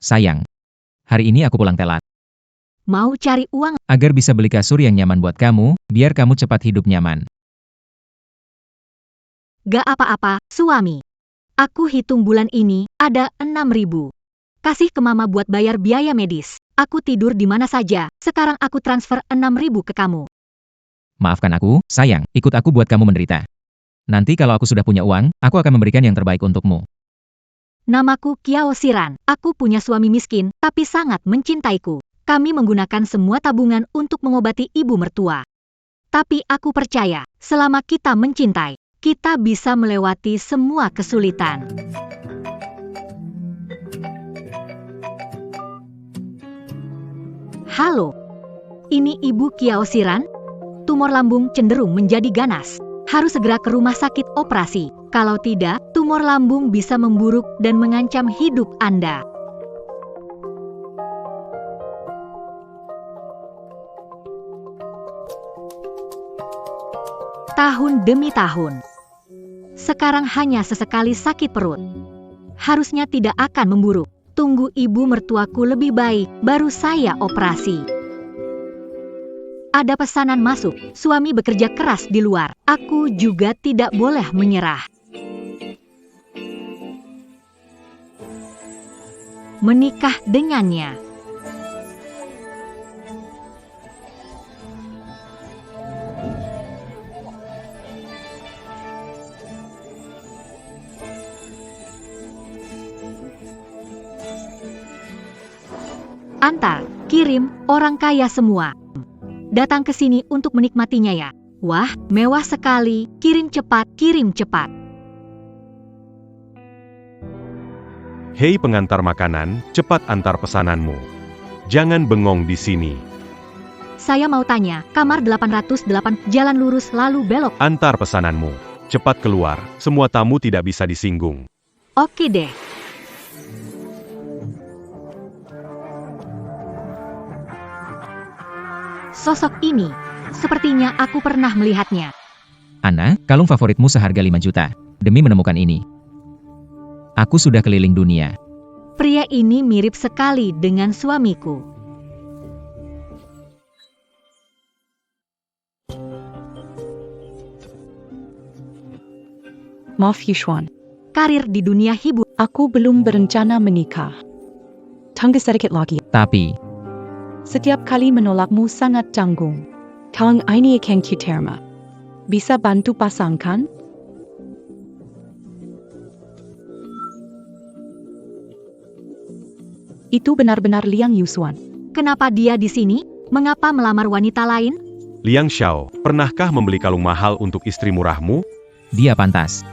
Sayang, hari ini aku pulang telat. Mau cari uang? Agar bisa beli kasur yang nyaman buat kamu, biar kamu cepat hidup nyaman. Gak apa-apa, suami. Aku hitung bulan ini, ada 6.000. Kasih ke mama buat bayar biaya medis. Aku tidur di mana saja, sekarang aku transfer 6.000 ke kamu. Maafkan aku, sayang, ikut aku buat kamu menderita. Nanti kalau aku sudah punya uang, aku akan memberikan yang terbaik untukmu. Namaku Kiao Shiran, aku punya suami miskin, tapi sangat mencintaiku. Kami menggunakan semua tabungan untuk mengobati ibu mertua. Tapi aku percaya, selama kita mencintai, kita bisa melewati semua kesulitan. Halo, ini Ibu Kiao Shiran? Tumor lambung cenderung menjadi ganas. Harus segera ke rumah sakit operasi. Kalau tidak, tumor lambung bisa memburuk dan mengancam hidup Anda. Tahun demi tahun. Sekarang hanya sesekali sakit perut. Harusnya tidak akan memburuk. Tunggu ibu mertuaku lebih baik, baru saya operasi. Ada pesanan masuk, suami bekerja keras di luar. Aku juga tidak boleh menyerah. Menikah dengannya. Antar, kirim, orang kaya semua. Datang ke sini untuk menikmatinya ya. Wah, mewah sekali. Kirim cepat, kirim cepat. Hei pengantar makanan, cepat antar pesananmu. Jangan bengong di sini. Saya mau tanya, kamar 808, jalan lurus lalu belok. Antar pesananmu. Cepat keluar, semua tamu tidak bisa disinggung. Oke deh. Sosok ini, sepertinya aku pernah melihatnya. Anna, kalung favoritmu seharga 5 juta. Demi menemukan ini, aku sudah keliling dunia. Pria ini mirip sekali dengan suamiku. Maaf Yushwan, Karir di dunia hiburan. aku belum berencana menikah. Tunggu sedikit lagi. Tapi, Setiap kali menolakmu sangat canggung. Kalung ini akan kuterima. Bisa bantu pasangkan? Itu benar-benar Liang Yusuan. Kenapa dia di sini? Mengapa melamar wanita lain? Liang Xiao, pernahkah membeli kalung mahal untuk istri murahmu? dia pantas.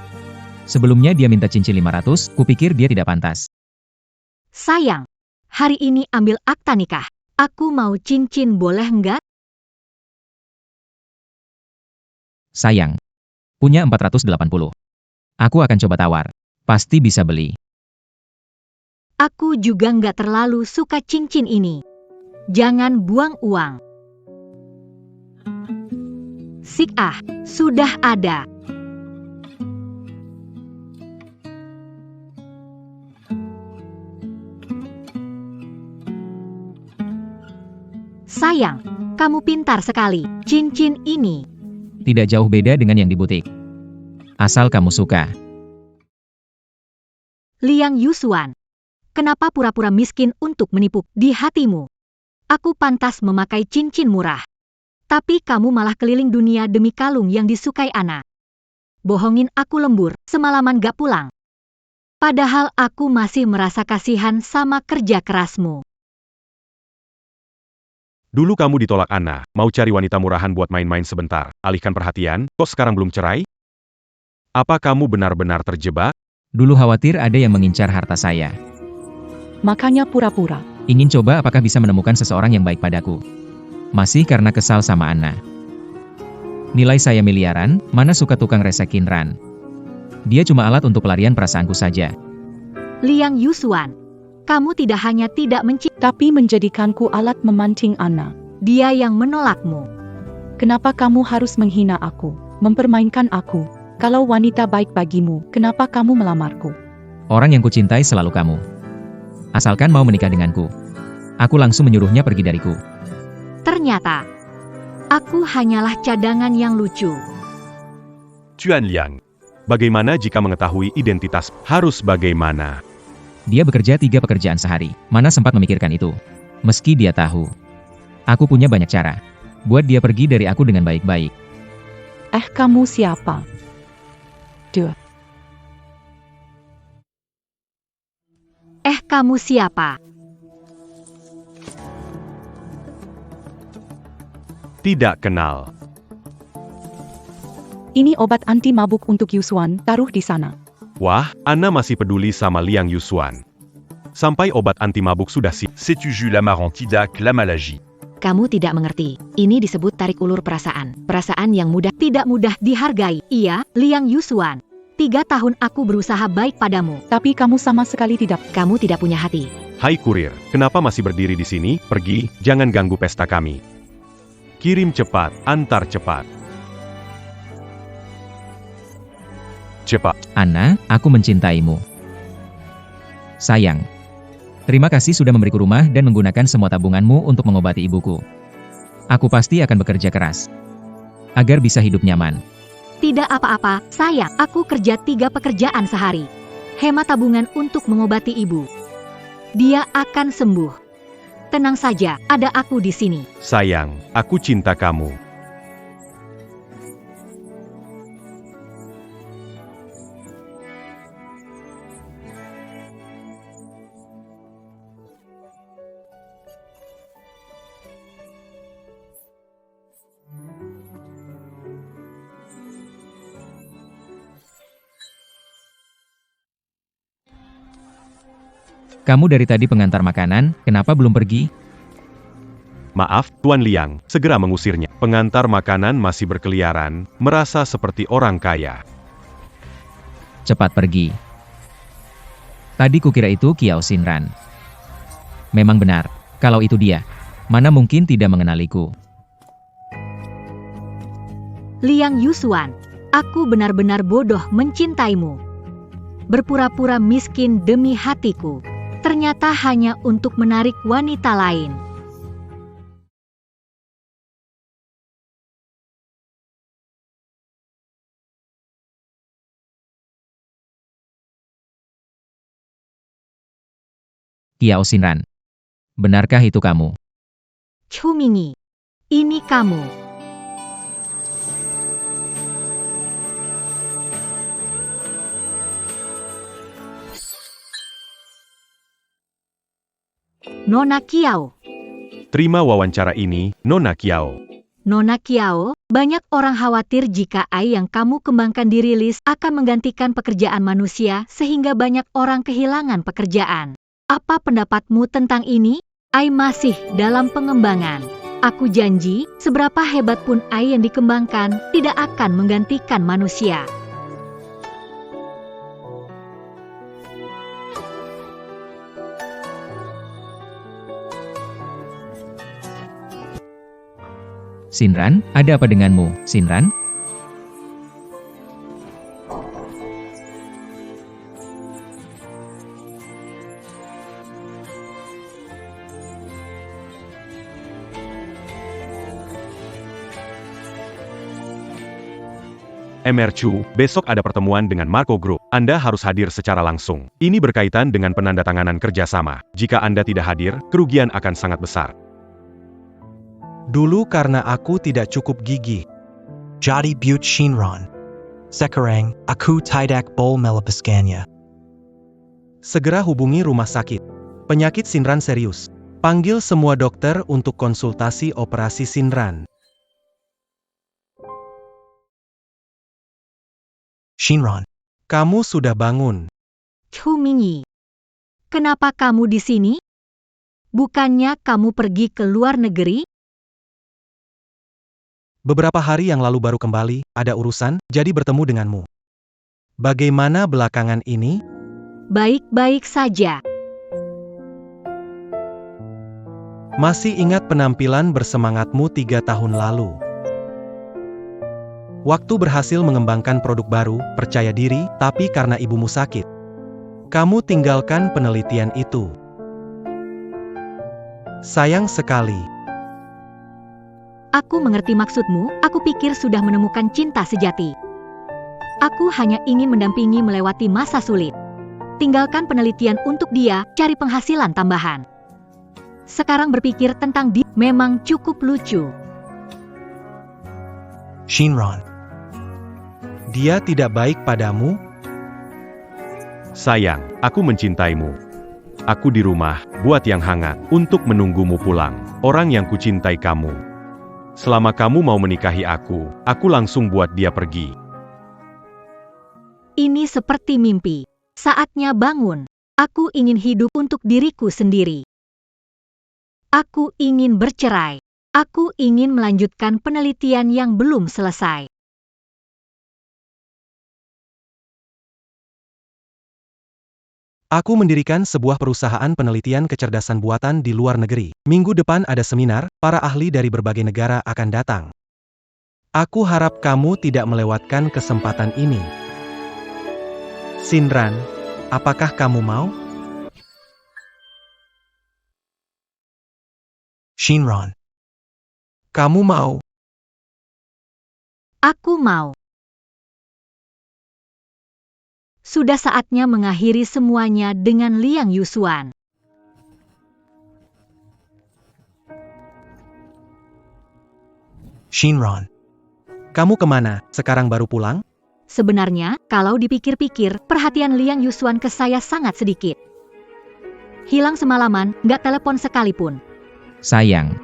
Sebelumnya dia minta cincin 500, kupikir dia tidak pantas. Sayang, hari ini ambil akta nikah. Aku mau cincin, boleh enggak? Sayang, punya 480. Aku akan coba tawar. Pasti bisa beli. Aku juga nggak terlalu suka cincin ini. Jangan buang uang. Sik sudah ada. Sayang, kamu pintar sekali. Cincin ini. Tidak jauh beda dengan yang di butik. Asal kamu suka. Liang Yusuan. Kenapa pura-pura miskin untuk menipu di hatimu? Aku pantas memakai cincin murah. Tapi kamu malah keliling dunia demi kalung yang disukai Ana. Bohongin aku lembur, semalaman gak pulang. Padahal aku masih merasa kasihan sama kerja kerasmu. Dulu kamu ditolak Anna, mau cari wanita murahan buat main-main sebentar, alihkan perhatian, kok sekarang belum cerai? Apa kamu benar-benar terjebak? Dulu khawatir ada yang mengincar harta saya. Makanya pura-pura. Ingin coba apakah bisa menemukan seseorang yang baik padaku. Masih karena kesal sama Anna. Nilai saya miliaran, mana suka tukang resekin Ran. Dia cuma alat untuk pelarian perasaanku saja. Liang Yusuan, kamu tidak hanya tidak Tapi menjadikanku alat memancing Anna. dia yang menolakmu. Kenapa kamu harus menghina aku, mempermainkan aku? Kalau wanita baik bagimu, kenapa kamu melamarku? Orang yang kucintai selalu kamu. Asalkan mau menikah denganku. Aku langsung menyuruhnya pergi dariku. Ternyata, aku hanyalah cadangan yang lucu. Chuan Liang, bagaimana jika mengetahui identitas? Harus bagaimana? Dia bekerja 3 pekerjaan sehari. Mana sempat memikirkan itu? Meski dia tahu. Aku punya banyak cara. Buat dia pergi dari aku dengan baik-baik. Kamu siapa? Kamu siapa? Tidak kenal. Ini obat anti mabuk untuk Yusuan, taruh di sana. Wah, Anna masih peduli sama Liang Yusuan. Sampai obat anti mabuk sudah siap. Sais-tu jus l'amarantidac, la malagie. Kamu tidak mengerti. Ini disebut tarik ulur perasaan. Perasaan yang tidak mudah dihargai. Iya, Liang Yusuan. 3 tahun aku berusaha baik padamu. Tapi kamu sama sekali tidak. Kamu tidak punya hati. Hai kurir, kenapa masih berdiri di sini? Pergi, jangan ganggu pesta kami. Kirim cepat, antar cepat. Cepat. Anna, aku mencintaimu. Sayang. Terima kasih sudah memberiku rumah dan menggunakan semua tabunganmu untuk mengobati ibuku. Aku pasti akan bekerja keras. Agar bisa hidup nyaman. Tidak apa-apa, sayang. Aku kerja 3 pekerjaan sehari. Hemat tabungan untuk mengobati ibu. Dia akan sembuh. Tenang saja, ada aku di sini. Sayang, aku cinta kamu. Kamu dari tadi pengantar makanan, kenapa belum pergi? Maaf, Tuan Liang, segera mengusirnya. Pengantar makanan masih berkeliaran, merasa seperti orang kaya. Cepat pergi. Tadi kukira itu Kiao Xinran. Memang benar, kalau itu dia. Mana mungkin tidak mengenaliku. Liang Yusuan, aku benar-benar bodoh mencintaimu. Berpura-pura miskin demi hatiku. Ternyata hanya untuk menarik wanita lain. Kiao Xinran. Benarkah itu kamu? Chu Mingi, ini kamu. Nona Kiao. Terima wawancara ini, Nona Kiao. Nona Kiao, banyak orang khawatir jika AI yang kamu kembangkan dirilis akan menggantikan pekerjaan manusia sehingga banyak orang kehilangan pekerjaan. Apa pendapatmu tentang ini? AI masih dalam pengembangan. Aku janji, seberapa hebat pun AI yang dikembangkan, tidak akan menggantikan manusia. Xinran, ada apa denganmu, Xinran? MR Chu, besok ada pertemuan dengan Marco Group. Anda harus hadir secara langsung. Ini berkaitan dengan penandatanganan kerjasama. Jika Anda tidak hadir, kerugian akan sangat besar. Dulu karena aku tidak cukup gigih. Jadi Butte Shinran. Sekarang, aku tidak boleh melepaskannya. Segera hubungi rumah sakit. Penyakit Shinran serius. Panggil semua dokter untuk konsultasi operasi Shinran. Shinran, kamu sudah bangun. Chu Mingi, kenapa kamu di sini? Bukannya kamu pergi ke luar negeri? Beberapa hari yang lalu baru kembali, ada urusan, jadi bertemu denganmu. Bagaimana belakangan ini? Baik-baik saja. Masih ingat penampilan bersemangatmu 3 tahun lalu? Waktu berhasil mengembangkan produk baru, percaya diri, tapi karena ibumu sakit. Kamu tinggalkan penelitian itu. Sayang sekali. Aku mengerti maksudmu, aku pikir sudah menemukan cinta sejati. Aku hanya ingin mendampingi melewati masa sulit. Tinggalkan penelitian untuk dia, cari penghasilan tambahan. Sekarang berpikir tentang dia memang cukup lucu. Shinron. Dia tidak baik padamu? Sayang, aku mencintaimu. Aku di rumah, buat yang hangat, untuk menunggumu pulang. Orang yang kucintai kamu. Selama kamu mau menikahi aku langsung buat dia pergi. Ini seperti mimpi. Saatnya bangun. Aku ingin hidup untuk diriku sendiri. Aku ingin bercerai. Aku ingin melanjutkan penelitian yang belum selesai. Aku mendirikan sebuah perusahaan penelitian kecerdasan buatan di luar negeri. Minggu depan ada seminar, para ahli dari berbagai negara akan datang. Aku harap kamu tidak melewatkan kesempatan ini. Shinran, apakah kamu mau? Shinron. Kamu mau? Aku mau. Sudah saatnya mengakhiri semuanya dengan Liang Yusuan. Shinron. Kamu kemana? Sekarang baru pulang? Sebenarnya, kalau dipikir-pikir, perhatian Liang Yusuan ke saya sangat sedikit. Hilang semalaman, nggak telepon sekalipun. Sayang.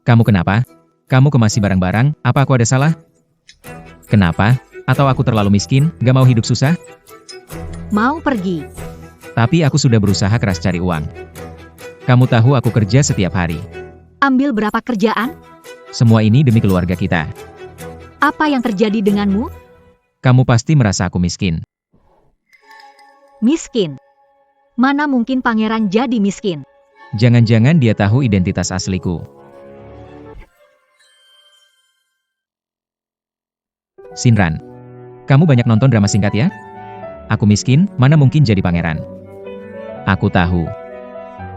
Kamu kenapa? Kamu kemasi barang-barang, apa aku ada salah? Kenapa? Atau aku terlalu miskin, gak mau hidup susah? Mau pergi. Tapi aku sudah berusaha keras cari uang. Kamu tahu aku kerja setiap hari. Ambil berapa kerjaan? Semua ini demi keluarga kita. Apa yang terjadi denganmu? Kamu pasti merasa aku miskin. Miskin. Mana mungkin pangeran jadi miskin? Jangan-jangan dia tahu identitas asliku. Shinran, kamu banyak nonton drama singkat ya? Aku miskin, mana mungkin jadi pangeran? Aku tahu.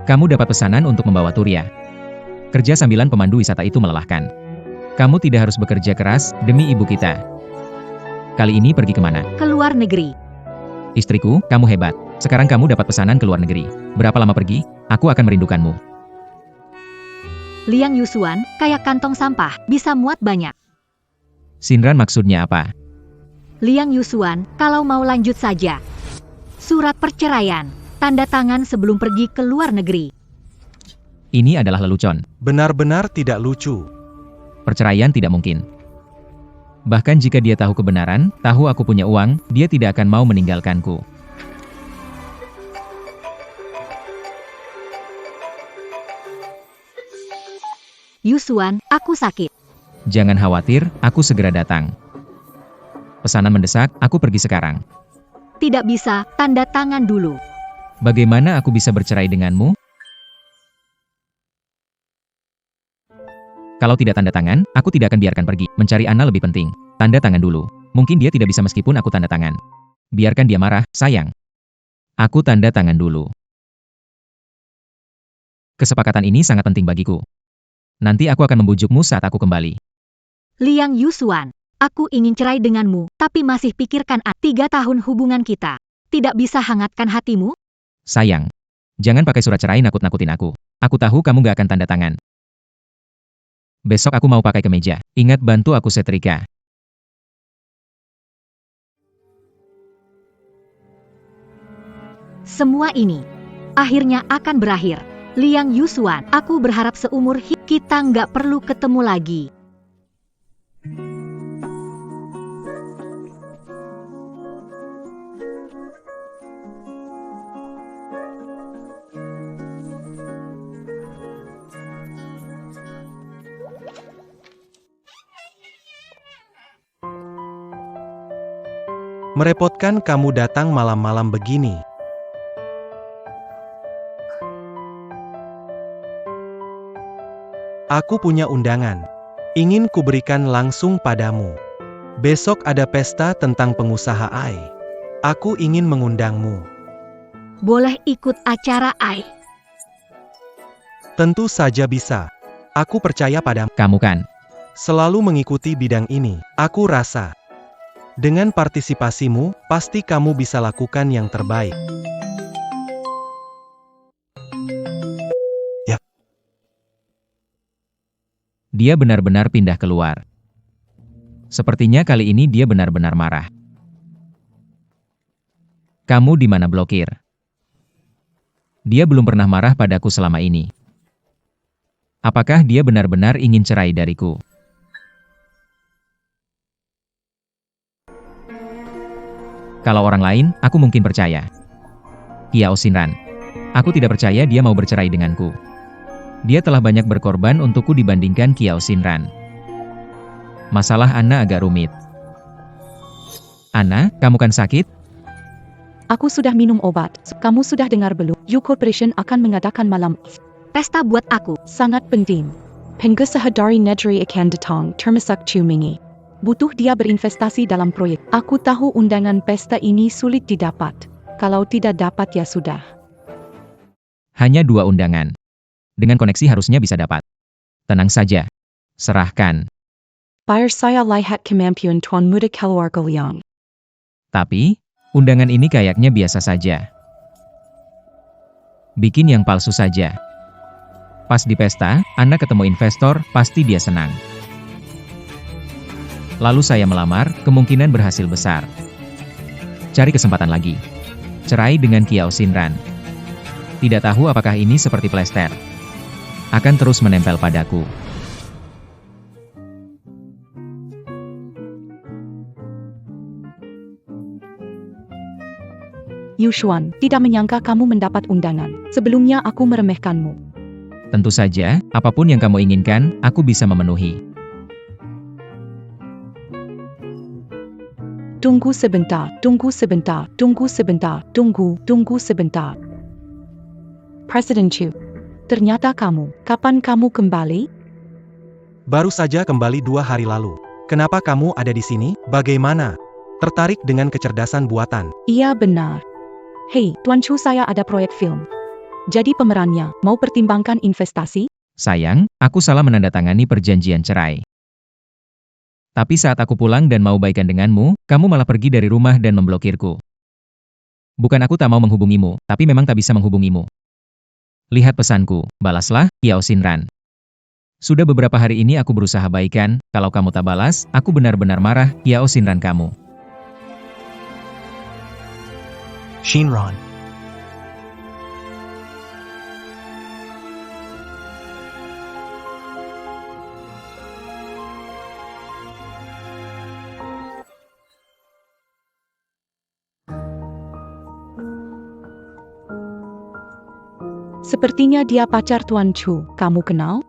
Kamu dapat pesanan untuk membawa Turya. Kerja sambilan pemandu wisata itu melelahkan. Kamu tidak harus bekerja keras demi ibu kita. Kali ini pergi kemana? Keluar negeri. Istriku, kamu hebat. Sekarang kamu dapat pesanan ke luar negeri. Berapa lama pergi? Aku akan merindukanmu. Liang Yusuan, kayak kantong sampah, bisa muat banyak. Shinran maksudnya apa? Liang Yusuan, kalau mau lanjut saja. Surat perceraian, tanda tangan sebelum pergi ke luar negeri. Ini adalah lelucon. Benar-benar tidak lucu. Perceraian tidak mungkin. Bahkan jika dia tahu kebenaran, tahu aku punya uang, dia tidak akan mau meninggalkanku. Yusuan, aku sakit. Jangan khawatir, aku segera datang. Pesanan mendesak, aku pergi sekarang. Tidak bisa, tanda tangan dulu. Bagaimana aku bisa bercerai denganmu? Kalau tidak tanda tangan, aku tidak akan biarkan pergi. Mencari Anna lebih penting. Tanda tangan dulu. Mungkin dia tidak bisa meskipun aku tanda tangan. Biarkan dia marah, sayang. Aku tanda tangan dulu. Kesepakatan ini sangat penting bagiku. Nanti aku akan membujukmu saat aku kembali. Liang Yusuan, aku ingin cerai denganmu, tapi masih pikirkan 3 tahun hubungan kita. Tidak bisa hangatkan hatimu? Sayang. Jangan pakai surat cerai nakut-nakutin aku. Aku tahu kamu gak akan tanda tangan. Besok aku mau pakai kemeja. Ingat bantu aku setrika. Semua ini akhirnya akan berakhir. Liang Yusuan, aku berharap seumur hidup kita nggak perlu ketemu lagi. Merepotkan kamu datang malam-malam begini. Aku punya undangan. Ingin kuberikan langsung padamu. Besok ada pesta tentang pengusaha AI. Aku ingin mengundangmu. boleh ikut acara AI. Tentu saja bisa. Aku percaya padamu. Kamu kan? Selalu mengikuti bidang ini. Aku rasa. Dengan partisipasimu, pasti kamu bisa lakukan yang terbaik. Ya, Dia benar-benar pindah keluar. Sepertinya kali ini dia benar-benar marah. Kamu di mana blokir? Dia belum pernah marah padaku selama ini. Apakah dia benar-benar ingin cerai dariku? Kalau orang lain, aku mungkin percaya. Kiao Shinran. Aku tidak percaya dia mau bercerai denganku. Dia telah banyak berkorban untukku dibandingkan Kiao Shinran. Masalah Anna agak rumit. Anna, kamu kan sakit? Aku sudah minum obat. Kamu sudah dengar belum? You Corporation akan mengadakan malam Pesta buat aku. sangat penting. Pengusaha dari negeri akan datang termasuk Chu Mingi. Butuh dia berinvestasi dalam proyek. Aku tahu undangan pesta ini sulit didapat. Kalau tidak dapat ya sudah. Hanya 2 undangan. Dengan koneksi harusnya bisa dapat. Tenang saja. Serahkan. Biar saya lihat kemampuan Tuan Muda keluarga Liang. Tapi, undangan ini kayaknya biasa saja. Bikin yang palsu saja. Pas di pesta, Anna ketemu investor, pasti dia senang. Lalu saya melamar, kemungkinan berhasil besar. Cari kesempatan lagi. Cerai dengan Kiao Shinran. Tidak tahu apakah ini seperti plester. Akan terus menempel padaku. Yushuan, tidak menyangka kamu mendapat undangan. Sebelumnya aku meremehkanmu. Tentu saja, apapun yang kamu inginkan, aku bisa memenuhi. Tunggu sebentar, tunggu sebentar, tunggu sebentar, tunggu sebentar. Presiden Chu, ternyata kapan kamu kembali? baru saja kembali 2 hari lalu. Kenapa kamu ada di sini? Bagaimana? Tertarik dengan kecerdasan buatan? Iya benar. Hei, Tuan Chu, saya ada proyek film. Jadi pemerannya, mau pertimbangkan investasi? Sayang, aku salah menandatangani perjanjian cerai. Tapi saat aku pulang dan mau baikan denganmu, kamu malah pergi dari rumah dan memblokirku. Bukan aku tak mau menghubungimu, tapi memang tak bisa menghubungimu. Lihat pesanku, balaslah, Kiao Shinran. Sudah beberapa hari ini aku berusaha baikan, kalau kamu tak balas, aku benar-benar marah, Kiao Shinran kamu. Shinran. Sepertinya dia pacar Tuan Chu. Kamu kenal?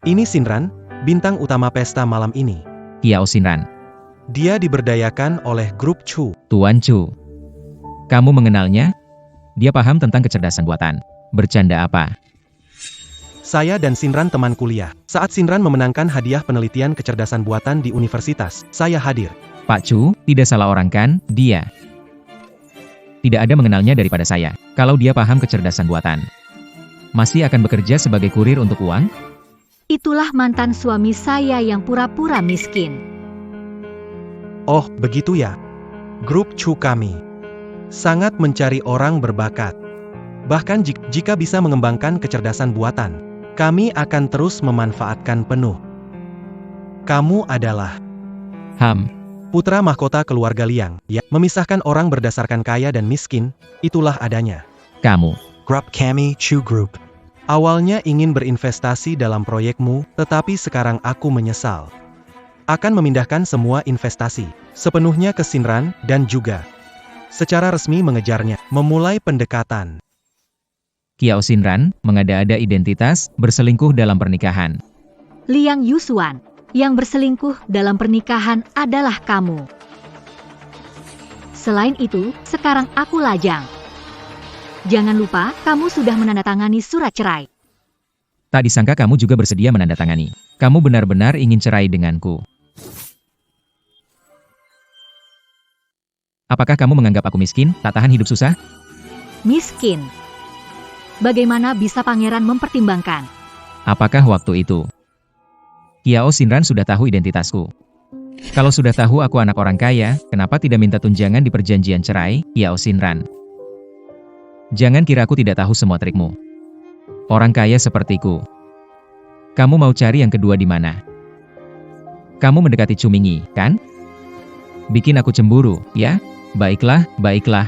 Ini Shinran, bintang utama pesta malam ini. Kiao Shinran. Dia diberdayakan oleh grup Chu. Tuan Chu. Kamu mengenalnya? Dia paham tentang kecerdasan buatan. Bercanda apa? Saya dan Shinran teman kuliah. Saat Shinran memenangkan hadiah penelitian kecerdasan buatan di universitas, saya hadir. Pak Chu, tidak salah orang kan, dia. Tidak ada mengenalnya daripada saya. Kalau dia paham kecerdasan buatan, masih akan bekerja sebagai kurir untuk uang? Itulah mantan suami saya yang pura-pura miskin. Oh, begitu ya. Grup Chu kami sangat mencari orang berbakat. Bahkan jika bisa mengembangkan kecerdasan buatan, kami akan terus memanfaatkan penuh. Kamu adalah putra mahkota keluarga Liang, ya. Memisahkan orang berdasarkan kaya dan miskin, itulah adanya. Kamu. Grup kami, Chu Group. Awalnya ingin berinvestasi dalam proyekmu, tetapi sekarang aku menyesal. Akan memindahkan semua investasi, sepenuhnya ke Shinran, dan juga secara resmi mengejarnya, memulai pendekatan. Kiao Shinran, mengada-ada identitas, berselingkuh dalam pernikahan. Liang Yushuan, yang berselingkuh dalam pernikahan adalah kamu. Selain itu, sekarang aku lajang. Jangan lupa, kamu sudah menandatangani surat cerai. Tak disangka kamu juga bersedia menandatangani. Kamu benar-benar ingin cerai denganku. Apakah kamu menganggap aku miskin, tak tahan hidup susah? Miskin. Bagaimana bisa pangeran mempertimbangkan? Apakah waktu itu Kiao Shinran sudah tahu identitasku? Kalau sudah tahu aku anak orang kaya, kenapa tidak minta tunjangan di perjanjian cerai, Kiao Shinran? Jangan kira aku tidak tahu semua trikmu. Orang kaya sepertiku. Kamu mau cari yang kedua di mana? Kamu mendekati Chu Mingyi, kan? Bikin aku cemburu, ya? Baiklah, baiklah.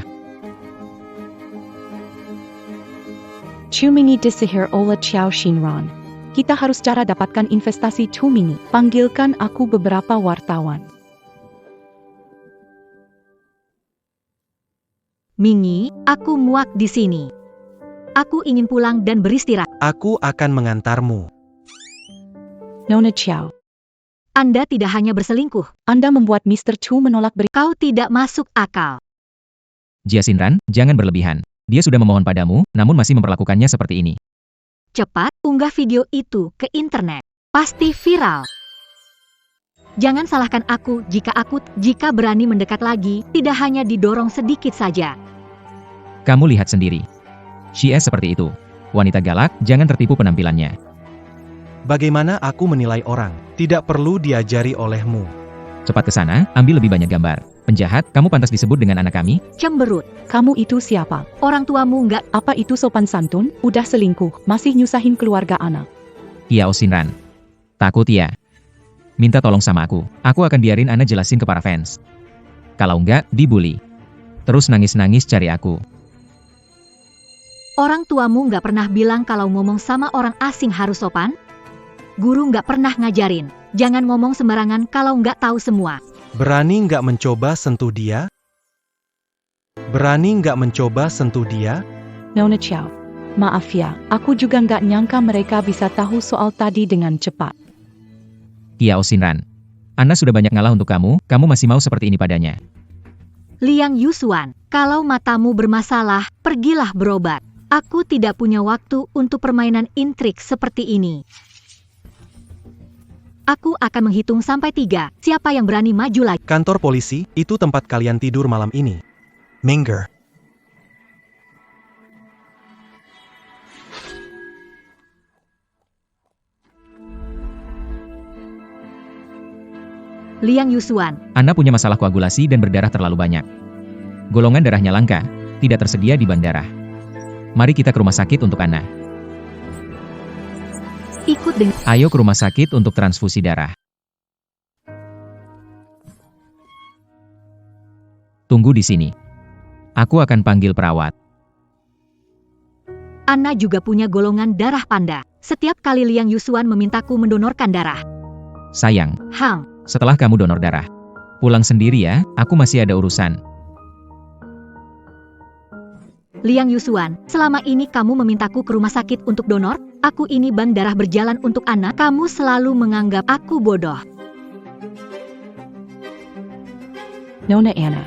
Chu Mingyi disihir oleh Xiao Shinran. Kita harus cara dapatkan investasi Chu Mingyi. Panggilkan aku beberapa wartawan. Mingyi, aku muak di sini. Aku ingin pulang dan beristirahat. Aku akan mengantarmu. Nona Xiao. Anda tidak hanya berselingkuh, Anda membuat Mr. Chu menolak beri. kau tidak masuk akal. Jia Shinran, jangan berlebihan. Dia sudah memohon padamu, namun masih memperlakukannya seperti ini. Cepat, unggah video itu ke internet. Pasti viral. Jangan salahkan aku jika berani mendekat lagi, tidak hanya didorong sedikit saja. Kamu lihat sendiri. Xie seperti itu. Wanita galak, jangan tertipu penampilannya. Bagaimana aku menilai orang? Tidak perlu diajari olehmu. Cepat ke sana, ambil lebih banyak gambar. Penjahat, kamu pantas disebut dengan anak kami? Cemberut. Kamu itu siapa? Orang tuamu nggak. Apa itu sopan santun? Udah selingkuh, masih nyusahin keluarga anak. Kiao Shinran. Takut ya? Minta tolong sama aku. Aku akan biarin Ana jelasin ke para fans. Kalau enggak, dibully. Terus nangis-nangis cari aku. Orang tuamu nggak pernah bilang kalau ngomong sama orang asing harus sopan? Guru nggak pernah ngajarin. Jangan ngomong sembarangan kalau nggak tahu semua. Berani nggak mencoba sentuh dia? Berani nggak mencoba sentuh dia? Nona Xiao. Maaf ya, aku juga nggak nyangka mereka bisa tahu soal tadi dengan cepat. Kiao Shinran. Ana sudah banyak ngalah untuk kamu masih mau seperti ini padanya. Liang Yusuan, kalau matamu bermasalah, pergilah berobat. Aku tidak punya waktu untuk permainan intrik seperti ini. Aku akan menghitung sampai 3. Siapa yang berani maju lagi? Kantor polisi, itu tempat kalian tidur malam ini. Minger. Liang Yusuan, Ana punya masalah koagulasi dan berdarah terlalu banyak. Golongan darahnya langka, tidak tersedia di bandara. Mari kita ke rumah sakit untuk Ana. ikut dengan Ayo ke rumah sakit untuk transfusi darah. Tunggu di sini. Aku akan panggil perawat. Anna juga punya golongan darah panda. Setiap kali Liang Yusuan memintaku mendonorkan darah. Sayang, Hang, setelah kamu donor darah, pulang sendiri ya, aku masih ada urusan. Liang Yusuan, selama ini kamu memintaku ke rumah sakit untuk donor? Aku ini bank darah berjalan untuk Anna. Kamu selalu menganggap aku bodoh. Nona Anna.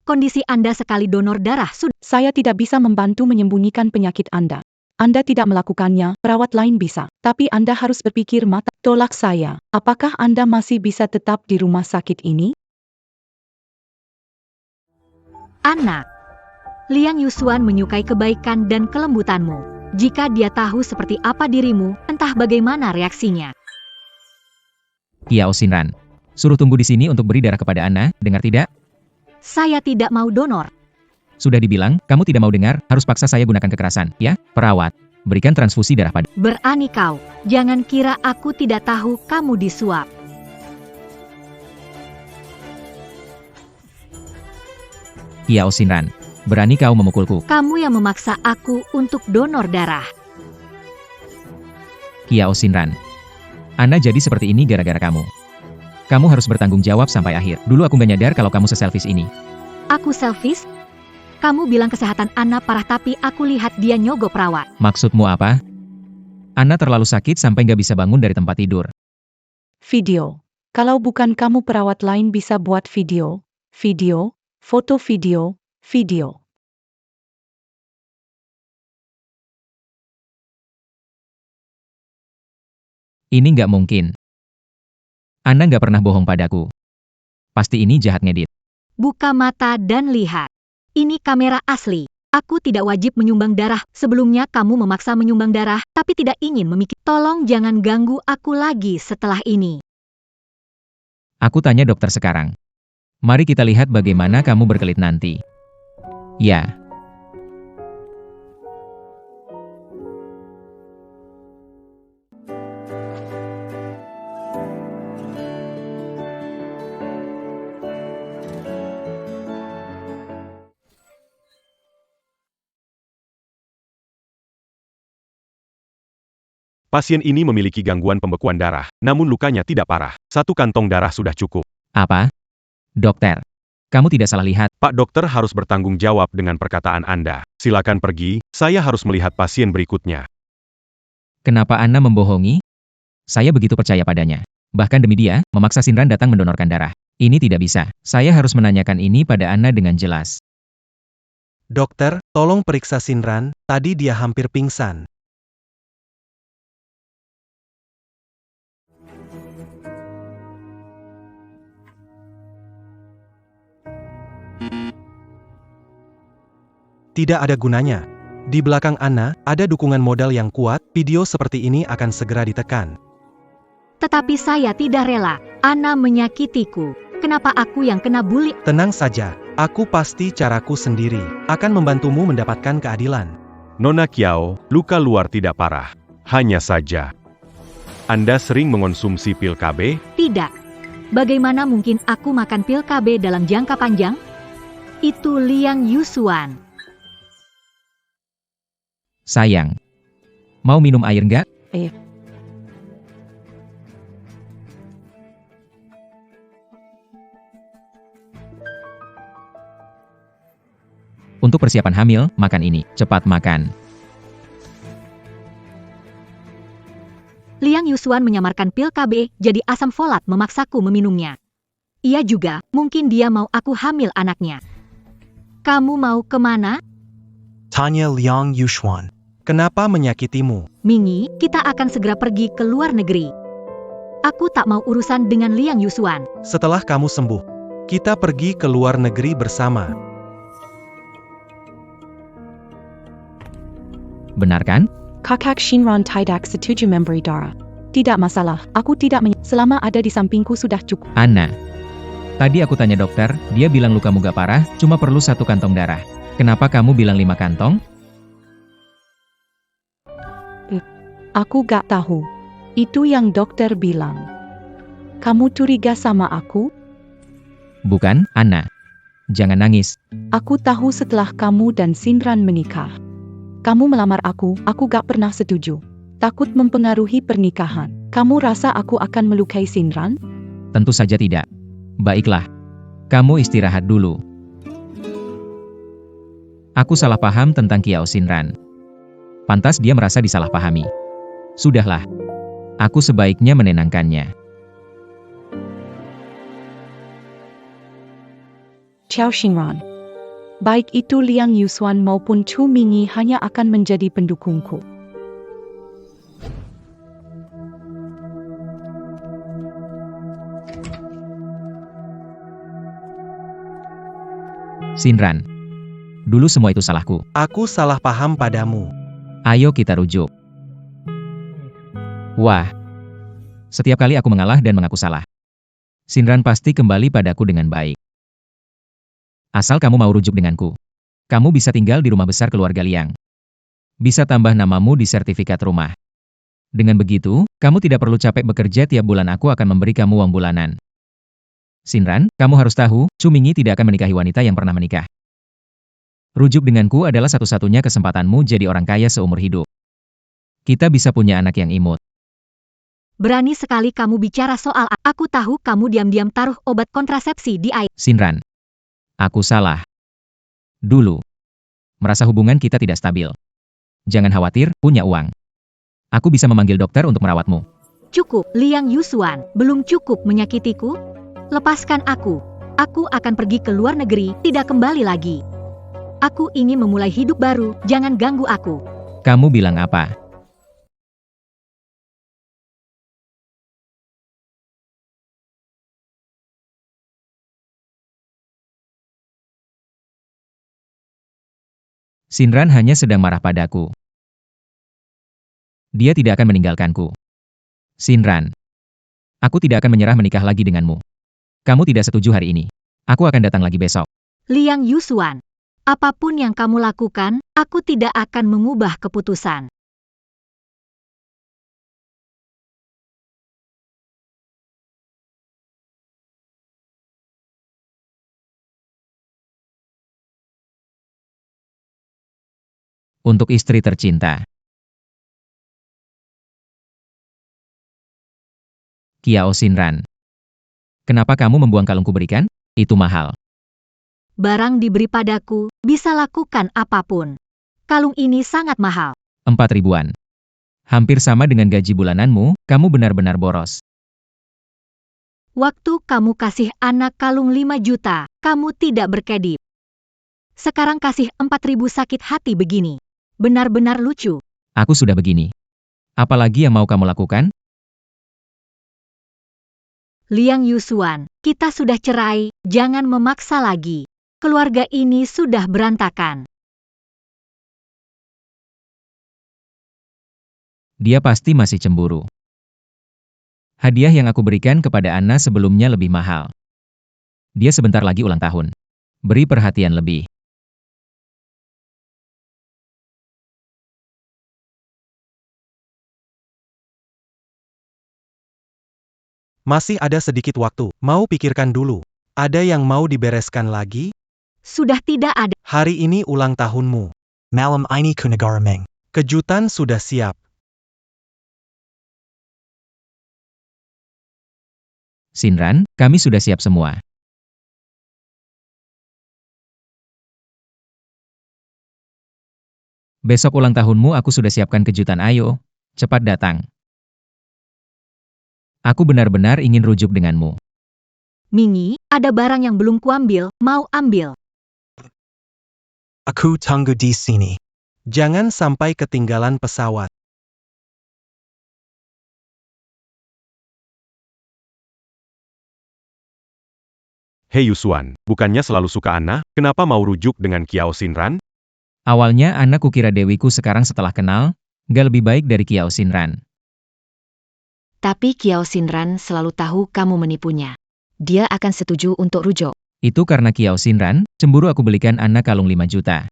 Kondisi Anda sekali donor darah sudah. Saya tidak bisa membantu menyembunyikan penyakit Anda. Anda tidak melakukannya, perawat lain bisa. Tapi Anda harus berpikir mata. Tolak saya. Apakah Anda masih bisa tetap di rumah sakit ini? Anna. Liang Yusuan menyukai kebaikan dan kelembutanmu. Jika dia tahu seperti apa dirimu, entah bagaimana reaksinya. Kiao Shinran, suruh tunggu di sini untuk beri darah kepada Anna, dengar tidak? Saya tidak mau donor. Sudah dibilang, kamu tidak mau dengar, harus paksa saya gunakan kekerasan, ya? Perawat, berikan transfusi darah pada. Berani kau. Jangan kira aku tidak tahu kamu disuap. Kiao Shinran, berani kau memukulku. Kamu yang memaksa aku untuk donor darah. Kiao Shinran, Anna jadi seperti ini gara-gara kamu. Kamu harus bertanggung jawab sampai akhir. Dulu aku gak nyadar kalau kamu seselfish ini. Aku selfish? Kamu bilang kesehatan Anna parah tapi aku lihat dia nyogok perawat. Maksudmu apa? Anna terlalu sakit sampai gak bisa bangun dari tempat tidur. Video. Kalau bukan kamu perawat lain bisa buat video. Video. Foto video. Video. Ini gak mungkin. Anna gak pernah bohong padaku. Pasti ini jahat ngedit. Buka mata dan lihat. Ini kamera asli. Aku tidak wajib menyumbang darah. Sebelumnya kamu memaksa menyumbang darah, tapi tidak ingin memikir. Tolong jangan ganggu aku lagi setelah ini. Aku tanya dokter sekarang. Mari kita lihat bagaimana kamu berkelit nanti. Ya. Pasien ini memiliki gangguan pembekuan darah, namun lukanya tidak parah. 1 kantong darah sudah cukup. Apa? Dokter. Kamu tidak salah lihat. Pak dokter harus bertanggung jawab dengan perkataan Anda. Silakan pergi, saya harus melihat pasien berikutnya. Kenapa Anna membohongi? Saya begitu percaya padanya. Bahkan demi dia, memaksa Shinran datang mendonorkan darah. Ini tidak bisa. Saya harus menanyakan ini pada Anna dengan jelas. Dokter, tolong periksa Shinran, tadi dia hampir pingsan. Tidak ada gunanya. Di belakang Anna, ada dukungan modal yang kuat, video seperti ini akan segera ditekan. Tetapi saya tidak rela. Anna menyakitiku. Kenapa aku yang kena bully? Tenang saja, aku pasti caraku sendiri, akan membantumu mendapatkan keadilan. Nona Kiao, luka luar tidak parah. Hanya saja, Anda sering mengonsumsi pil KB? Tidak. Bagaimana mungkin aku makan pil KB dalam jangka panjang? Itu Liang Yusuan. Sayang. Mau minum air nggak? Untuk persiapan hamil, makan ini. Cepat makan. Liang Yusuan menyamarkan pil KB jadi asam folat memaksaku meminumnya. Ia juga, mungkin dia mau aku hamil anaknya. Kamu mau kemana? Tanya Liang Yusuan. Kenapa menyakitimu? Mingi, kita akan segera pergi ke luar negeri. Aku tak mau urusan dengan Liang Yusuan. Setelah kamu sembuh, kita pergi ke luar negeri bersama. Benar kan? Kakak Shinran tidak setuju memberi darah. Tidak masalah, aku tidak selama ada di sampingku sudah cukup. Anna. Tadi aku tanya dokter, dia bilang lukamu gak parah, cuma perlu 1 kantong darah. Kenapa kamu bilang 5 kantong? Aku gak tahu. Itu yang dokter bilang. Kamu curiga sama aku? Bukan, Anna. Jangan nangis. Aku tahu setelah kamu dan Shinran menikah. Kamu melamar aku gak pernah setuju. Takut mempengaruhi pernikahan. Kamu rasa aku akan melukai Shinran? Tentu saja tidak. Baiklah. Kamu istirahat dulu. Aku salah paham tentang Kiao Shinran. Pantas dia merasa disalahpahami. Sudahlah. Aku sebaiknya menenangkannya. Xiao Shinran. Baik itu Liang Yusuan maupun Chu Mingi hanya akan menjadi pendukungku. Shinran. Dulu semua itu salahku. Aku salah paham padamu. Ayo kita rujuk. Wah. Setiap kali aku mengalah dan mengaku salah, Shinran pasti kembali padaku dengan baik. Asal kamu mau rujuk denganku. Kamu bisa tinggal di rumah besar keluarga Liang. Bisa tambah namamu di sertifikat rumah. Dengan begitu, kamu tidak perlu capek bekerja tiap bulan, aku akan memberi kamu uang bulanan. Shinran, kamu harus tahu, Chu Mingi tidak akan menikahi wanita yang pernah menikah. Rujuk denganku adalah satu-satunya kesempatanmu jadi orang kaya seumur hidup. Kita bisa punya anak yang imut. Berani sekali kamu bicara soal aku tahu kamu diam-diam taruh obat kontrasepsi di air. Shinran. Aku salah. Dulu. Merasa hubungan kita tidak stabil. Jangan khawatir, punya uang. Aku bisa memanggil dokter untuk merawatmu. Cukup, Liang Yusuan. Belum cukup menyakitiku? Lepaskan aku. Aku akan pergi ke luar negeri, tidak kembali lagi. Aku ingin memulai hidup baru, jangan ganggu aku. Kamu bilang apa? Shinran hanya sedang marah padaku. Dia tidak akan meninggalkanku. Shinran, aku tidak akan menyerah menikah lagi denganmu. Kamu tidak setuju hari ini. Aku akan datang lagi besok. Liang Yusuan, apapun yang kamu lakukan, aku tidak akan mengubah keputusan. Untuk istri tercinta. Kiao Shinran. Kenapa kamu membuang kalungku berikan? Itu mahal. Barang diberi padaku, bisa lakukan apapun. Kalung ini sangat mahal. 4 ribuan. Hampir sama dengan gaji bulananmu, kamu benar-benar boros. Waktu kamu kasih anak kalung 5 juta, kamu tidak berkedip. Sekarang kasih 4.000 sakit hati begini. Benar-benar lucu. Aku sudah begini. Apalagi yang mau kamu lakukan? Liang Yusuan, kita sudah cerai, jangan memaksa lagi. Keluarga ini sudah berantakan. Dia pasti masih cemburu. Hadiah yang aku berikan kepada Anna sebelumnya lebih mahal. Dia sebentar lagi ulang tahun. Beri perhatian lebih. Masih ada sedikit waktu, mau pikirkan dulu. Ada yang mau dibereskan lagi? Sudah tidak ada. Hari ini ulang tahunmu. Malam ini kunagarameng. Kejutan sudah siap. Shinran, kami sudah siap semua. Besok ulang tahunmu aku sudah siapkan kejutan, ayo. Cepat datang. Aku benar-benar ingin rujuk denganmu. Mingi, ada barang yang belum kuambil, mau ambil. Aku tunggu di sini. Jangan sampai ketinggalan pesawat. Hei Yusuan, bukannya selalu suka Anna, kenapa mau rujuk dengan Kiao Shinran? Awalnya Anna kukira dewiku, sekarang setelah kenal, gak lebih baik dari Kiao Shinran. Tapi Kiao Shinran selalu tahu kamu menipunya. Dia akan setuju untuk rujuk. Itu karena Kiao Shinran, cemburu aku belikan Anna kalung 5 juta.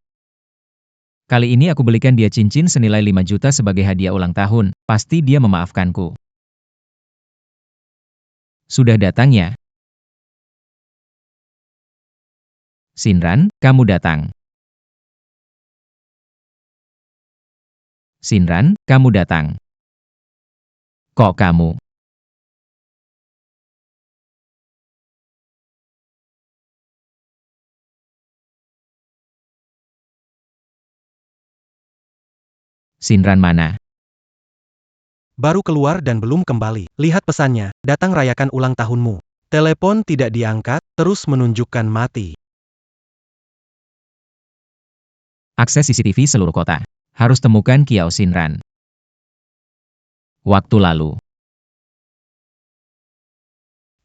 Kali ini aku belikan dia cincin senilai 5 juta sebagai hadiah ulang tahun, pasti dia memaafkanku. Sudah datang ya? Shinran, kamu datang. Shinran, kamu datang. Kok kamu? Shinran mana? Baru keluar dan belum kembali. Lihat pesannya, datang rayakan ulang tahunmu. Telepon tidak diangkat, terus menunjukkan mati. Akses CCTV seluruh kota. Harus temukan Kiao Shinran. Waktu lalu.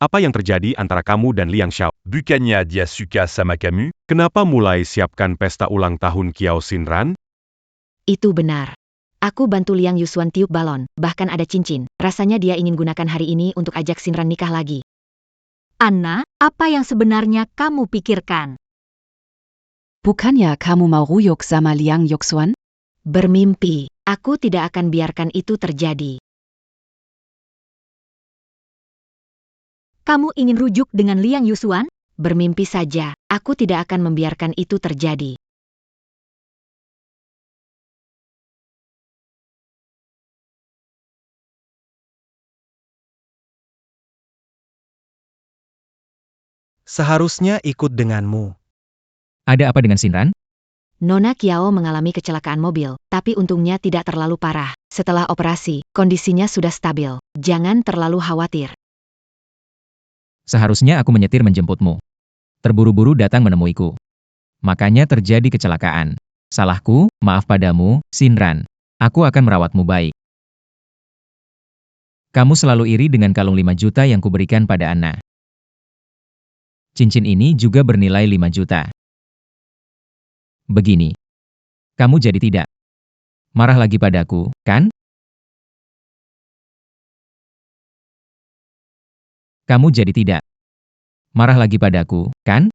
Apa yang terjadi antara kamu dan Liang Xiao? Bukannya dia suka sama kamu? Kenapa mulai siapkan pesta ulang tahun Kiao Shinran? Itu benar. Aku bantu Liang Yusuan tiup balon, bahkan ada cincin. Rasanya dia ingin gunakan hari ini untuk ajak Shinran nikah lagi. Anna, apa yang sebenarnya kamu pikirkan? Bukannya kamu mau ruyuk sama Liang Yusuan? Bermimpi, aku tidak akan biarkan itu terjadi. Kamu ingin rujuk dengan Liang Yusuan? Bermimpi saja, aku tidak akan membiarkan itu terjadi. Seharusnya ikut denganmu. Ada apa dengan Shinran? Nona Kiao mengalami kecelakaan mobil, tapi untungnya tidak terlalu parah. Setelah operasi, kondisinya sudah stabil. Jangan terlalu khawatir. Seharusnya aku menyetir menjemputmu. Terburu-buru datang menemuiku. Makanya terjadi kecelakaan. Salahku, maaf padamu, Shinran. Aku akan merawatmu baik. Kamu selalu iri dengan kalung 5 juta yang kuberikan pada Anna. Cincin ini juga bernilai 5 juta. Begini. kamu jadi tidak marah lagi padaku, kan? Kamu jadi tidak marah lagi padaku, kan?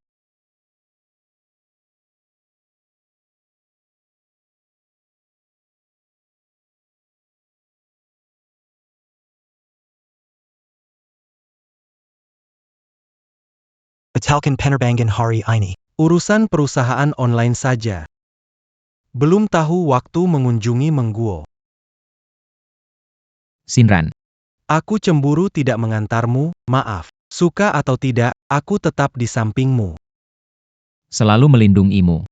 Batalkan penerbangan hari ini. Urusan perusahaan online saja. Belum tahu waktu mengunjungi Mengguo. Shinran, Aku cemburu tidak mengantarmu, maaf. Suka atau tidak, aku tetap di sampingmu. selalu melindungimu.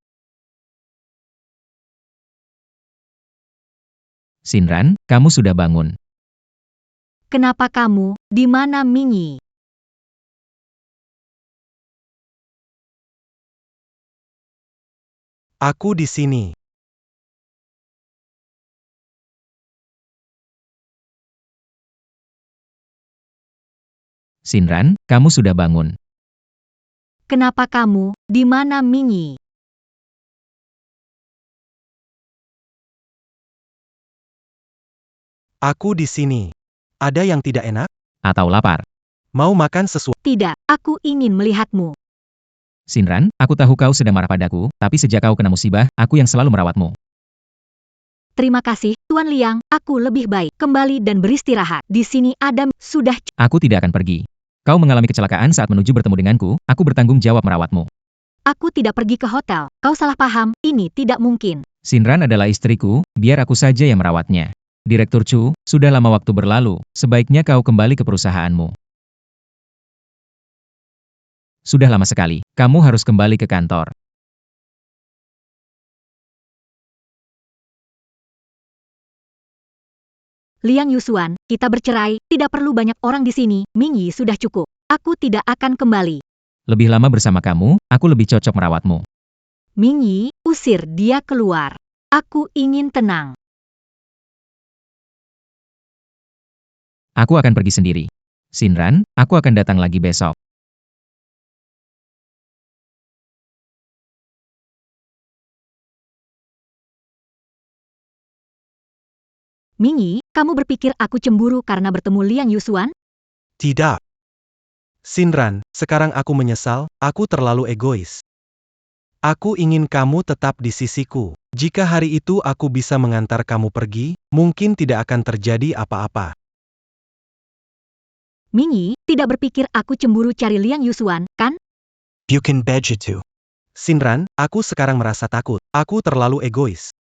Shinran, kamu sudah bangun. Kenapa kamu? Di mana Minyi? Aku di sini. Shinran, kamu sudah bangun. Kenapa kamu? Di mana Minyi? Aku di sini. Ada yang tidak enak? Atau lapar? Mau makan sesuatu? Tidak, aku ingin melihatmu. Shinran, aku tahu kau sedang marah padaku, tapi sejak kau kena musibah, aku yang selalu merawatmu. Terima kasih, Tuan Liang. Aku lebih baik. Kembali dan beristirahat. Di sini Adam sudah Aku tidak akan pergi. Kau mengalami kecelakaan saat menuju bertemu denganku, aku bertanggung jawab merawatmu. Aku tidak pergi ke hotel. Kau salah paham, ini tidak mungkin. Shinran adalah istriku, biar aku saja yang merawatnya. Direktur Chu, sudah lama waktu berlalu, sebaiknya kau kembali ke perusahaanmu. Sudah lama sekali, kamu harus kembali ke kantor. Liang Yusuan, kita bercerai, tidak perlu banyak orang di sini, Mingyi sudah cukup. Aku tidak akan kembali. Lebih lama bersama kamu, aku lebih cocok merawatmu. Mingyi, usir dia keluar. Aku ingin tenang. Aku akan pergi sendiri. Shinran, aku akan datang lagi besok. Mingyi, kamu berpikir aku cemburu karena bertemu Liang Yusuan? Tidak. Shinran, sekarang aku menyesal, aku terlalu egois. Aku ingin kamu tetap di sisiku. Jika hari itu aku bisa mengantar kamu pergi, mungkin tidak akan terjadi apa-apa. Mingyi, tidak berpikir aku cemburu cari Liang Yusuan, kan? Bukan begitu. Shinran, aku sekarang merasa takut. Aku terlalu egois.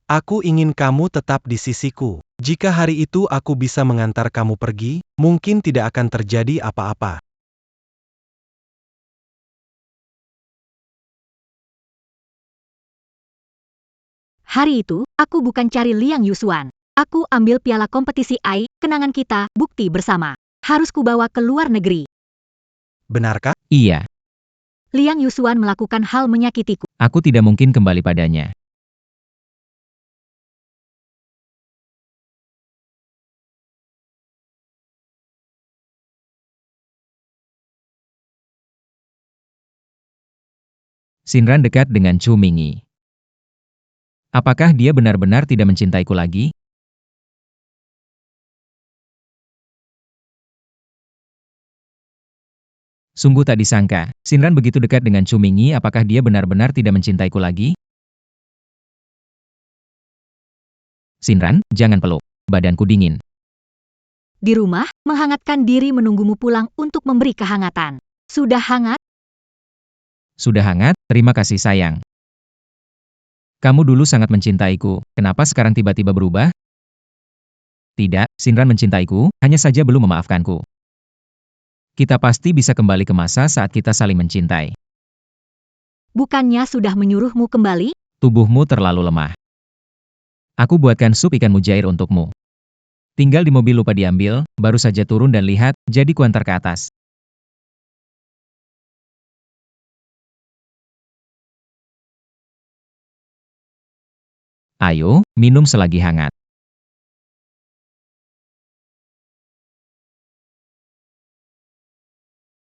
Aku ingin kamu tetap di sisiku. Jika hari itu aku bisa mengantar kamu pergi, mungkin tidak akan terjadi apa-apa. Hari itu, aku bukan cari Liang Yusuan. Aku ambil piala kompetisi AI, kenangan kita, bukti bersama. Harus kubawa ke luar negeri. Benarkah? Iya, Liang Yusuan melakukan hal menyakitiku. aku tidak mungkin kembali padanya. Shinran dekat dengan Chu Mingyi. Apakah dia benar-benar tidak mencintaiku lagi? Sungguh tak disangka, Shinran begitu dekat dengan Chu Mingyi, apakah dia benar-benar tidak mencintaiku lagi? Shinran, jangan peluk. Badanku dingin. Di rumah, menghangatkan diri menunggumu pulang untuk memberi kehangatan. Sudah hangat? Sudah hangat, terima kasih sayang. Kamu dulu sangat mencintaiku, kenapa sekarang tiba-tiba berubah? Tidak, Shinran mencintaiku, hanya saja belum memaafkanku. Kita pasti bisa kembali ke masa saat kita saling mencintai. Bukannya sudah menyuruhmu kembali? Tubuhmu terlalu lemah. Aku buatkan sup ikan mujair untukmu. Tinggal di mobil lupa diambil, baru saja turun dan lihat, jadi kuantar ke atas. Ayo, minum selagi hangat.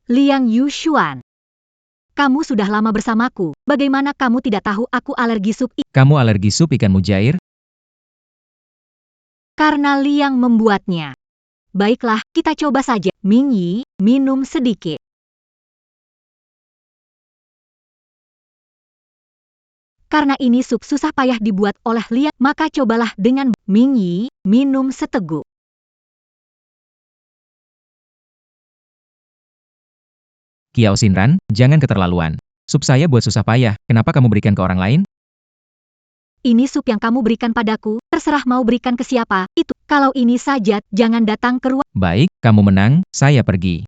Liang Yusuan. Kamu sudah lama bersamaku. Bagaimana kamu tidak tahu aku alergi sup ikan? Kamu alergi sup ikan mujair? Karena Liang membuatnya. Baiklah, kita coba saja. Ming Yi, minum sedikit. Karena ini sup susah payah dibuat oleh Liang, maka cobalah dengan Ming Yi, minum seteguk. Kiao Xinran, jangan keterlaluan. Sup saya buat susah payah, kenapa kamu berikan ke orang lain? Ini sup yang kamu berikan padaku, terserah mau berikan ke siapa, itu. Kalau ini saja, jangan datang ke ruang. Baik, kamu menang, saya pergi.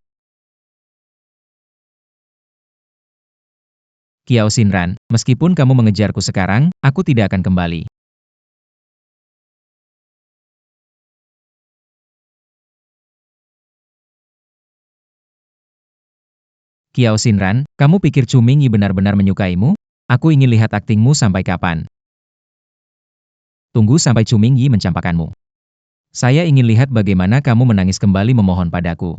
Kiao Xinran, meskipun kamu mengejarku sekarang, aku tidak akan kembali. Kiao Xinran, kamu pikir Chu Mingyi benar-benar menyukaimu? Aku ingin lihat aktingmu sampai kapan. Tunggu sampai Chu Mingyi mencampakkanmu. Saya ingin lihat bagaimana kamu menangis kembali memohon padaku.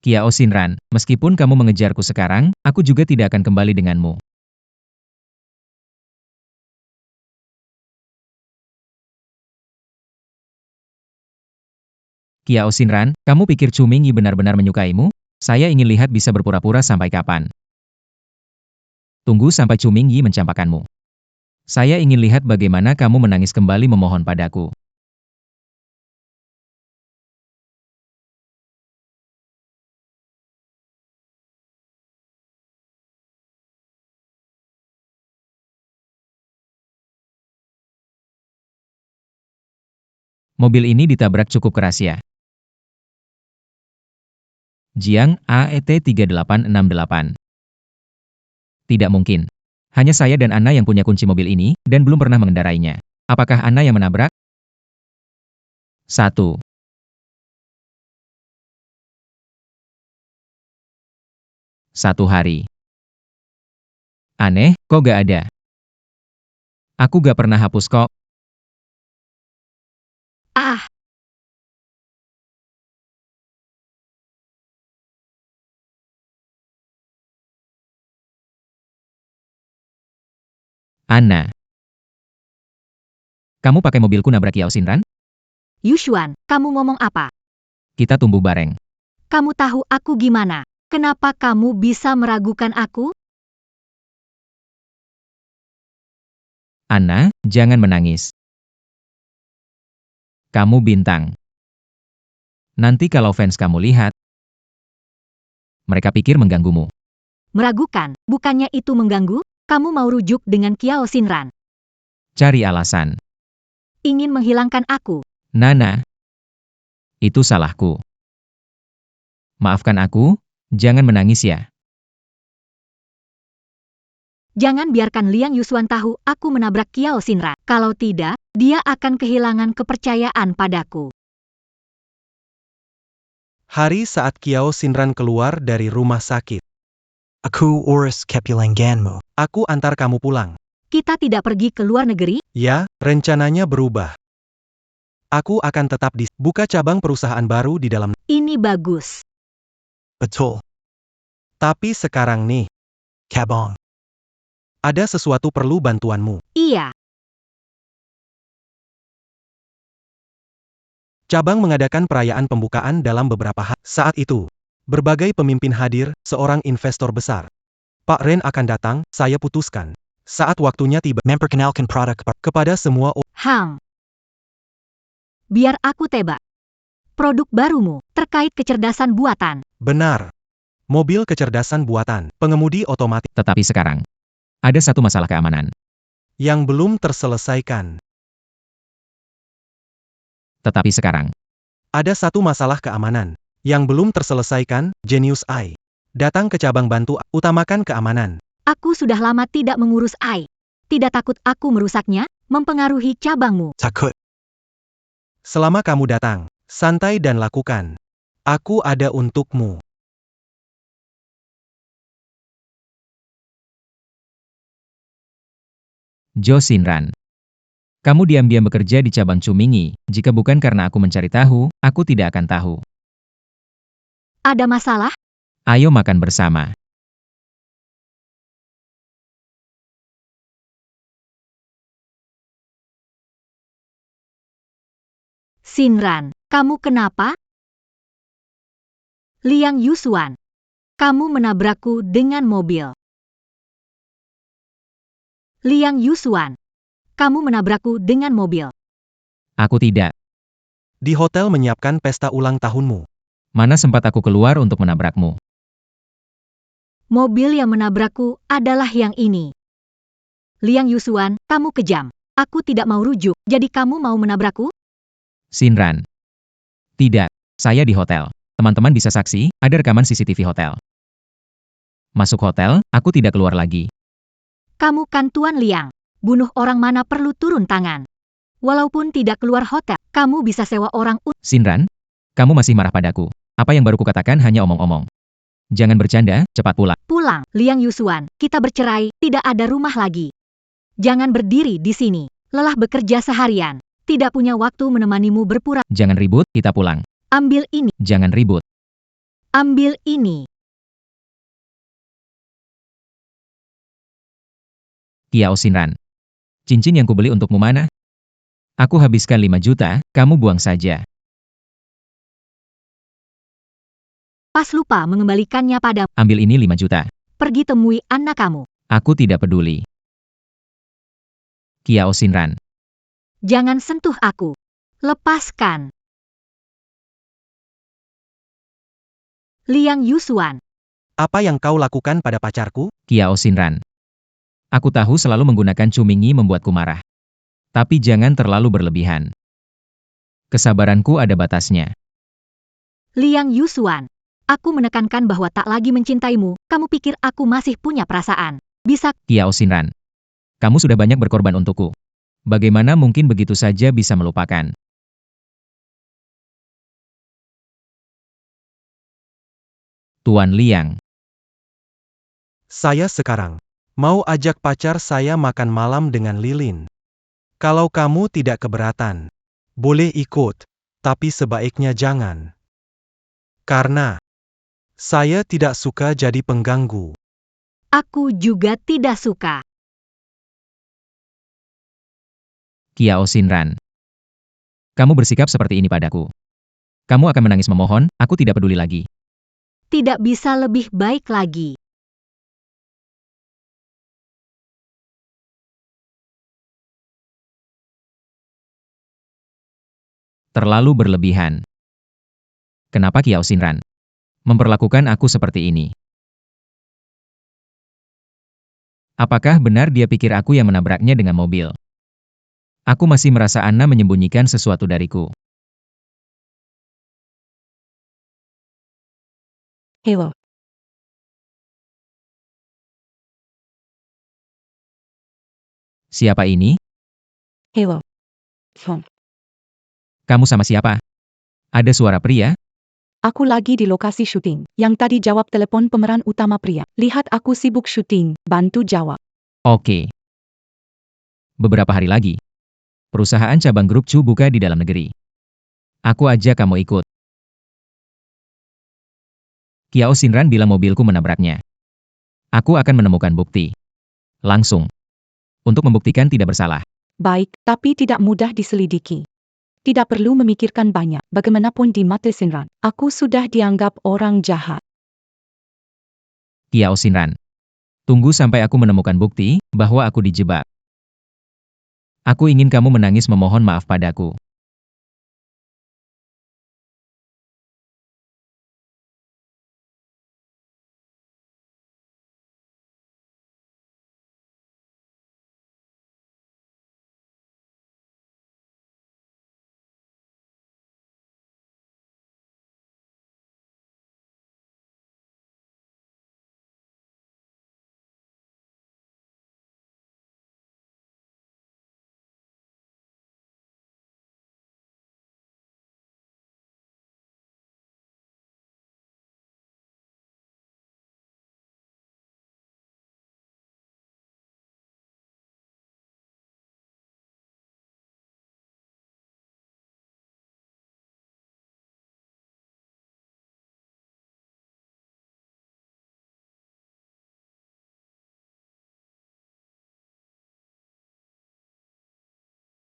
Kiao Xinran, meskipun kamu mengejarku sekarang, aku juga tidak akan kembali denganmu. Kiao Xinran, kamu pikir Chu Mingyi benar-benar menyukaimu? Saya ingin lihat bisa berpura-pura sampai kapan. Tunggu sampai Chu Mingyi mencampakkanmu. Saya ingin lihat bagaimana kamu menangis kembali memohon padaku. Mobil ini ditabrak cukup keras ya. Jiang, AET 3868. Tidak mungkin. Hanya saya dan Anna yang punya kunci mobil ini, dan belum pernah mengendarainya. Apakah Anna yang menabrak? 1. Satu hari. Aneh, kok gak ada? Aku gak pernah hapus kok. Ah, Anna. Kamu pakai mobilku nabrak Kiao Xinran? Yushuan, kamu ngomong apa? Kita tumbuh bareng. Kamu tahu aku gimana? Kenapa kamu bisa meragukan aku? Anna, jangan menangis. Kamu bintang. Nanti kalau fans kamu lihat, mereka pikir mengganggumu. Meragukan, bukannya itu mengganggu? Kamu mau rujuk dengan Kiao Xinran. Cari alasan. Ingin menghilangkan aku. Nana. Itu salahku. Maafkan aku, jangan menangis ya. Jangan biarkan Liang Yushuan tahu aku menabrak Kiao Xinran. Kalau tidak, dia akan kehilangan kepercayaan padaku. Hari saat Kiao Xinran keluar dari rumah sakit. Aku urus kepulanganmu. Aku antar kamu pulang. Kita tidak pergi ke luar negeri? Ya, rencananya berubah. Aku akan tetap buka cabang perusahaan baru di dalam. Ini bagus. Betul. Tapi sekarang nih, Kabong. Ada sesuatu perlu bantuanmu. Iya. Cabang mengadakan perayaan pembukaan dalam beberapa hari. Saat itu, berbagai pemimpin hadir, seorang investor besar. Pak Ren akan datang, saya putuskan. Saat waktunya tiba, memperkenalkan produk kepada semua Hang. Biar aku tebak. Produk barumu, terkait kecerdasan buatan. Benar. Mobil kecerdasan buatan, pengemudi otomatis, Tetapi sekarang, ada satu masalah keamanan. yang belum terselesaikan. Tetapi sekarang, Ada satu masalah keamanan, yang belum terselesaikan, Genius AI. Datang ke cabang bantu, utamakan keamanan. Aku sudah lama tidak mengurus AI. Tidak takut aku merusaknya, mempengaruhi cabangmu. Takut. Selama kamu datang, santai dan lakukan. Aku ada untukmu. Jo Xinran. Kamu diam-diam bekerja di cabang Cumingi. Jika bukan karena aku mencari tahu, aku tidak akan tahu. Ada masalah? Ayo makan bersama. Shinran, kamu kenapa? Liang Yusuan, kamu menabrakku dengan mobil. Liang Yusuan, kamu menabrakku dengan mobil. Aku tidak. Di hotel menyiapkan pesta ulang tahunmu. Mana sempat aku keluar untuk menabrakmu. Mobil yang menabrakku adalah yang ini. Liang Yusuan, kamu kejam. Aku tidak mau rujuk, jadi kamu mau menabrakku? Shinran. Tidak, saya di hotel. Teman-teman bisa saksi, ada rekaman CCTV hotel. Masuk hotel, aku tidak keluar lagi. Kamu kan Tuan Liang. Bunuh orang mana perlu turun tangan. Walaupun tidak keluar hotel, kamu bisa sewa orang Shinran, kamu masih marah padaku. Apa yang baru kukatakan hanya omong-omong. Jangan bercanda, cepat pulang. pulang. Liang Yusuan, kita bercerai, tidak ada rumah lagi. Jangan berdiri di sini. Lelah bekerja seharian. Tidak punya waktu menemanimu berpura. Jangan ribut, kita pulang. Ambil ini. Jangan ribut. Ambil ini. Kiao Shinran. Cincin yang kubeli untukmu mana? Aku habiskan 5 juta, kamu buang saja. Pas lupa mengembalikannya pada. Ambil ini 5 juta. Pergi temui anak kamu. Aku tidak peduli. Kiao Shinran. Jangan sentuh aku. Lepaskan. Liang Yusuan. Apa yang kau lakukan pada pacarku? Kiao Shinran. Aku tahu selalu menggunakan Cumingi membuatku marah. Tapi jangan terlalu berlebihan. Kesabaranku ada batasnya. Liang Yusuan. Aku menekankan bahwa tak lagi mencintaimu. Kamu pikir aku masih punya perasaan? Bisa. Kiao Shinran. Kamu sudah banyak berkorban untukku. Bagaimana mungkin begitu saja bisa melupakan? Tuan Liang. Saya sekarang mau ajak pacar saya makan malam dengan Lilin. Kalau kamu tidak keberatan, boleh ikut, tapi sebaiknya jangan. Karena saya tidak suka jadi pengganggu. Aku juga tidak suka. Kiao Shinran. Kamu bersikap seperti ini padaku. Kamu akan menangis memohon, aku tidak peduli lagi. Tidak bisa lebih baik lagi. Terlalu berlebihan. Kenapa Kiao Shinran memperlakukan aku seperti ini? Apakah benar dia pikir aku yang menabraknya dengan mobil? Aku masih merasa Anna menyembunyikan sesuatu dariku. Hello. Siapa ini? Hello. Phone. Kamu sama siapa? Ada suara pria? Aku lagi di lokasi syuting. Yang tadi jawab telepon pemeran utama pria. Lihat aku sibuk syuting, bantu jawab. Oke. Beberapa hari lagi, perusahaan cabang grup Chu buka di dalam negeri. Aku ajak kamu ikut. Kiao Shinran bilang mobilku menabraknya. Aku akan menemukan bukti. Langsung. Untuk membuktikan tidak bersalah. Baik, tapi tidak mudah diselidiki. Tidak perlu memikirkan banyak. Bagaimanapun di mata Shinran, aku sudah dianggap orang jahat. Kiao Shinran. Tunggu sampai aku menemukan bukti bahwa aku dijebak. Aku ingin kamu menangis memohon maaf padaku.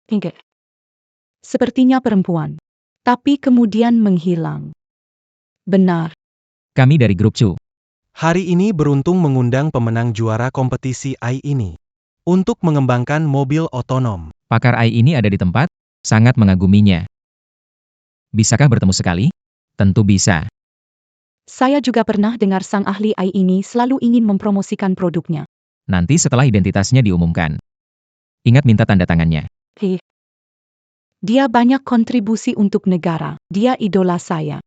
Enggak. Sepertinya perempuan. Tapi kemudian menghilang. Benar. Kami dari grup Chu. Hari ini beruntung mengundang pemenang juara kompetisi AI ini untuk mengembangkan mobil otonom. Pakar AI ini ada di tempat, sangat mengaguminya. Bisakah bertemu sekali? Tentu bisa. Saya juga pernah dengar sang ahli AI ini selalu ingin mempromosikan produknya. Nanti setelah identitasnya diumumkan. Ingat minta tanda tangannya. Heh. Dia banyak kontribusi untuk negara. Dia idola saya.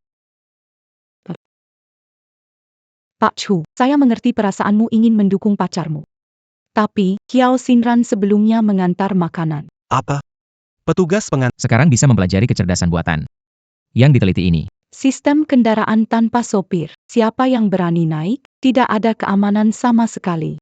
Pak Chu, saya mengerti perasaanmu ingin mendukung pacarmu. Tapi, Kiao Xinran sebelumnya mengantar makanan. Apa? Petugas pengantar. Sekarang bisa mempelajari kecerdasan buatan. Yang diteliti ini. Sistem kendaraan tanpa sopir. Siapa yang berani naik? Tidak ada keamanan sama sekali.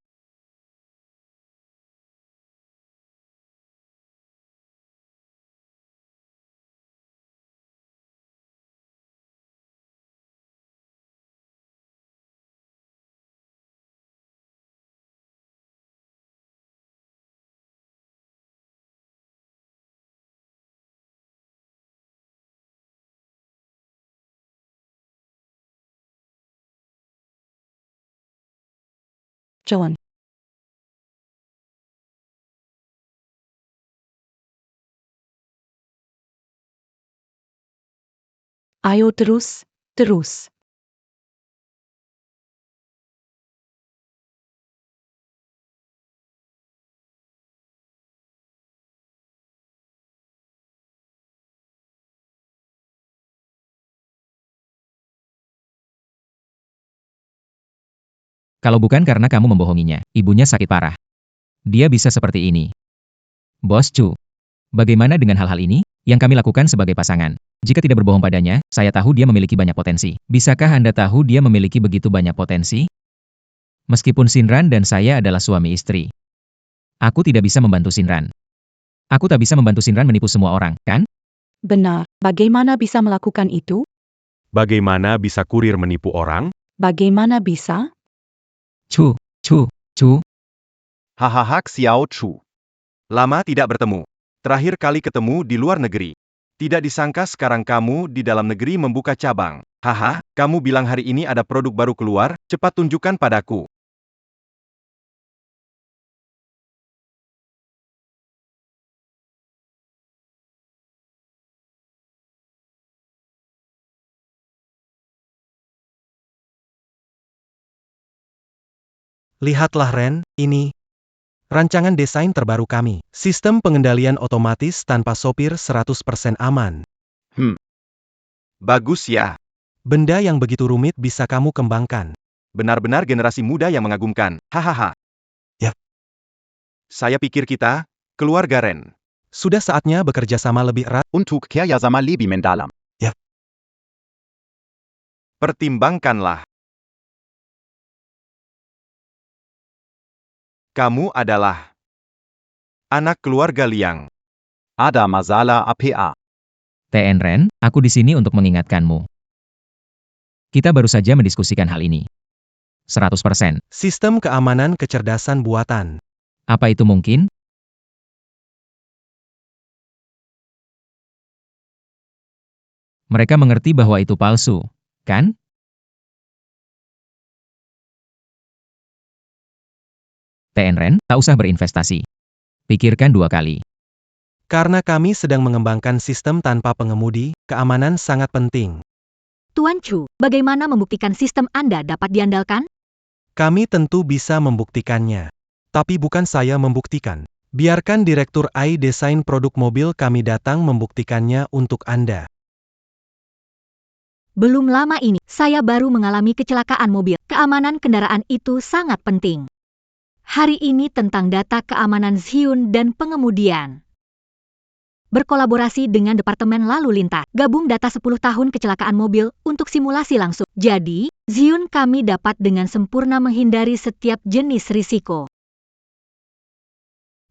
Jalan. Ayo terus, terus. Kalau bukan karena kamu membohonginya, ibunya sakit parah. Dia bisa seperti ini. Bos Chu, bagaimana dengan hal-hal ini yang kami lakukan sebagai pasangan? Jika tidak berbohong padanya, saya tahu dia memiliki banyak potensi. Bisakah Anda tahu dia memiliki begitu banyak potensi? Meskipun Xinran dan saya adalah suami istri. Aku tidak bisa membantu Xinran. Aku tak bisa membantu Xinran menipu semua orang, kan? Benar. Bagaimana bisa melakukan itu? Bagaimana bisa kurir menipu orang? Bagaimana bisa? Chu. Hahaha Xiao Chu. Lama tidak bertemu. Terakhir kali ketemu di luar negeri. Tidak disangka sekarang kamu di dalam negeri membuka cabang. Haha, kamu bilang hari ini ada produk baru keluar, cepat tunjukkan padaku. Lihatlah Ren, ini rancangan desain terbaru kami. Sistem pengendalian otomatis tanpa sopir 100% aman. Bagus ya. Benda yang begitu rumit bisa kamu kembangkan. Benar-benar generasi muda yang mengagumkan. Hahaha. Ya. Saya pikir kita, keluarga Ren. Sudah saatnya bekerja sama lebih erat. Untuk kerja sama lebih mendalam. Pertimbangkanlah. Kamu adalah anak keluarga Liang. Ada masalah APA. TN Ren, aku di sini untuk mengingatkanmu. Kita baru saja mendiskusikan hal ini. 100%. Sistem keamanan kecerdasan buatan. Apa itu mungkin? Mereka mengerti bahwa itu palsu, kan? TN Ren, tak usah berinvestasi. Pikirkan 2 kali. Karena kami sedang mengembangkan sistem tanpa pengemudi, keamanan sangat penting. Tuan Chu, bagaimana membuktikan sistem Anda dapat diandalkan? Kami tentu bisa membuktikannya. Tapi bukan saya membuktikan. Biarkan Direktur AI Desain Produk Mobil kami datang membuktikannya untuk Anda. Belum lama ini, saya baru mengalami kecelakaan mobil. Keamanan kendaraan itu sangat penting. Hari ini tentang data keamanan Xiun dan pengemudian. Berkolaborasi dengan Departemen Lalu Lintas, gabung data 10 tahun kecelakaan mobil untuk simulasi langsung. Jadi, Xiun kami dapat dengan sempurna menghindari setiap jenis risiko.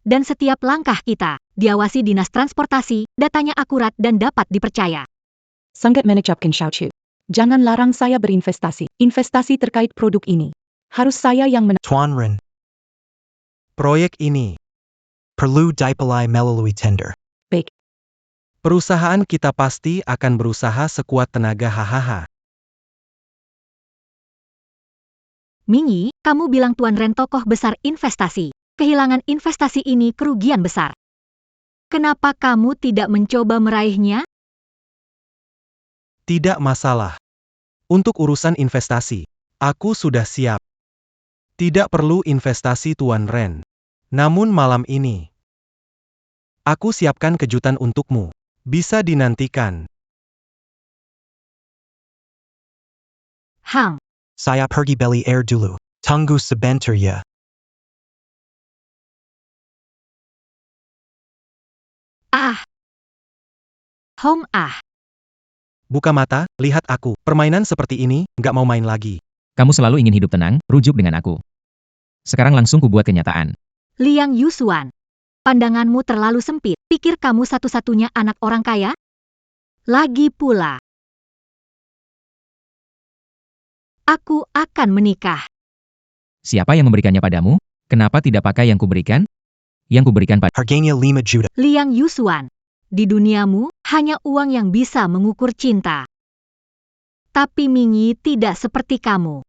Dan setiap langkah kita, diawasi Dinas Transportasi, datanya akurat dan dapat dipercaya. Sangat mengucapkan Xiao Chu. Jangan larang saya berinvestasi. Investasi terkait produk ini. Harus saya yang Tuan Ren. Proyek ini perlu dipilih melalui tender. Baik. Perusahaan kita pasti akan berusaha sekuat tenaga hahaha. Mingi, kamu bilang Tuan Ren tokoh besar investasi. Kehilangan investasi ini kerugian besar. Kenapa kamu tidak mencoba meraihnya? Tidak masalah. Untuk urusan investasi, aku sudah siap. Tidak perlu investasi Tuan Ren. Namun malam ini, aku siapkan kejutan untukmu. Bisa dinantikan. Hang, Saya pergi beli air dulu. Tunggu sebentar ya. ah. Home ah. Buka mata, lihat aku. Permainan seperti ini, nggak mau main lagi. Kamu selalu ingin hidup tenang, rujuk dengan aku. Sekarang langsung kubuat kenyataan. Liang Yusuan. Pandanganmu terlalu sempit. Pikir kamu satu-satunya anak orang kaya? Lagi pula, aku akan menikah. Siapa yang memberikannya padamu? Kenapa tidak pakai yang kuberikan? Yang kuberikan pada... Harganya 5 juta. Liang Yusuan. Di duniamu, hanya uang yang bisa mengukur cinta. Tapi Mingi tidak seperti kamu.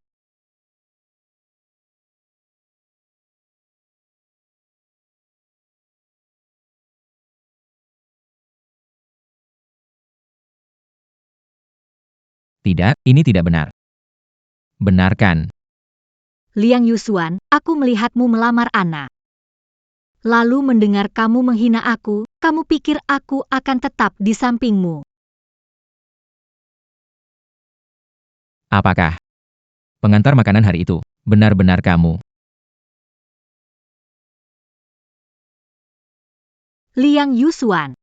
Tidak, ini tidak benar. Benarkan. Liang Yusuan, aku melihatmu melamar Ana. Lalu mendengar kamu menghina aku, kamu pikir aku akan tetap di sampingmu. Apakah pengantar makanan hari itu benar-benar kamu? Liang Yusuan.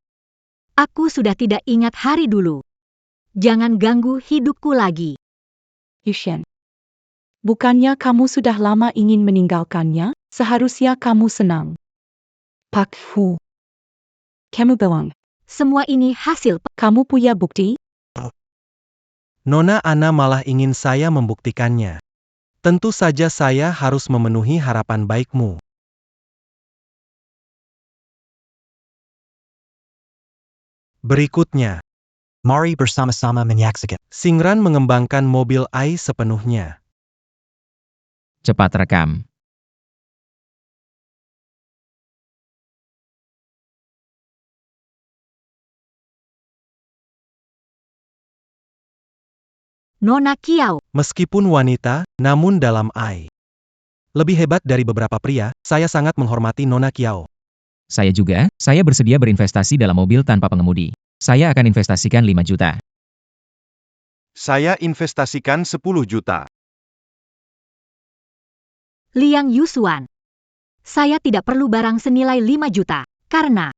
Aku sudah tidak ingat hari dulu. Jangan ganggu hidupku lagi. Yushen. Bukannya kamu sudah lama ingin meninggalkannya? Seharusnya kamu senang. Pak Fu. Kamu bilang, Semua ini hasil kamu punya bukti? Nona Ana malah ingin saya membuktikannya. Tentu saja saya harus memenuhi harapan baikmu. Berikutnya, mari bersama-sama menyaksikan. Singran mengembangkan mobil AI sepenuhnya. Cepat rekam. Nona Kiao. Meskipun wanita, namun dalam AI. Lebih hebat dari beberapa pria, saya sangat menghormati Nona Kiao. Saya juga, saya bersedia berinvestasi dalam mobil tanpa pengemudi. Saya akan investasikan 5 juta. Saya investasikan 10 juta. Liang Yusuan. Saya tidak perlu barang senilai 5 juta, karena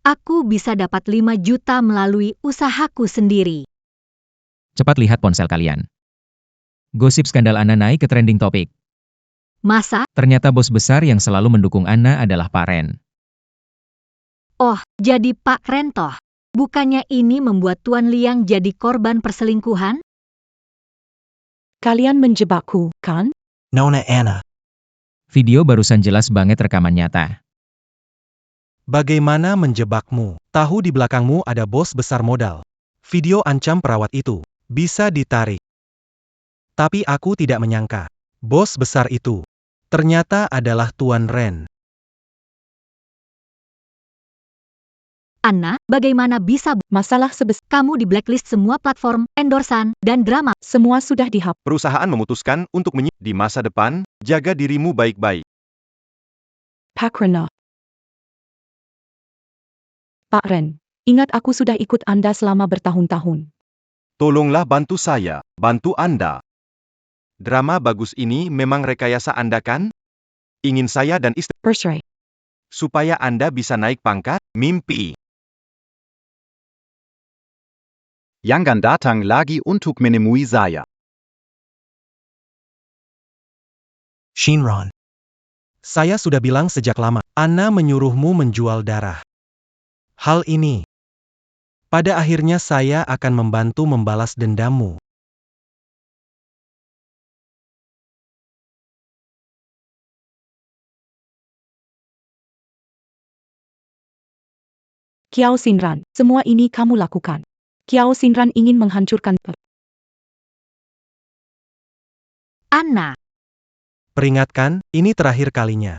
aku bisa dapat 5 juta melalui usahaku sendiri. Cepat lihat ponsel kalian. Gosip skandal Ana naik ke trending topik. Masa? Ternyata bos besar yang selalu mendukung Ana adalah Pak Ren. Oh, jadi Pak Rentoh. Bukannya ini membuat Tuan Liang jadi korban perselingkuhan? Kalian menjebakku, kan? Nona Ana. Video barusan jelas banget rekaman nyata. Bagaimana menjebakmu? Tahu di belakangmu ada bos besar modal. Video ancam perawat itu bisa ditarik. Tapi aku tidak menyangka, bos besar itu ternyata adalah Tuan Ren. Anna, bagaimana bisa Masalah sebesar kamu di blacklist semua platform, endorsan, dan drama? semua sudah dihapus. Perusahaan memutuskan untuk di masa depan, jaga dirimu baik-baik. Pak Rena. Pak Ren, ingat aku sudah ikut Anda selama bertahun-tahun. Tolonglah bantu saya, bantu Anda. Drama bagus ini memang rekayasa Anda kan? Ingin saya dan istri, Bercerai. supaya Anda bisa naik pangkat, mimpi. Jangan datang lagi untuk menemui saya. Shinron. Saya sudah bilang sejak lama, Ana menyuruhmu menjual darah. Hal ini, pada akhirnya saya akan membantu membalas dendammu. Kiao Xinran, semua ini kamu lakukan. Kiao Xinran ingin menghancurkan. Anna, Peringatkan, ini terakhir kalinya.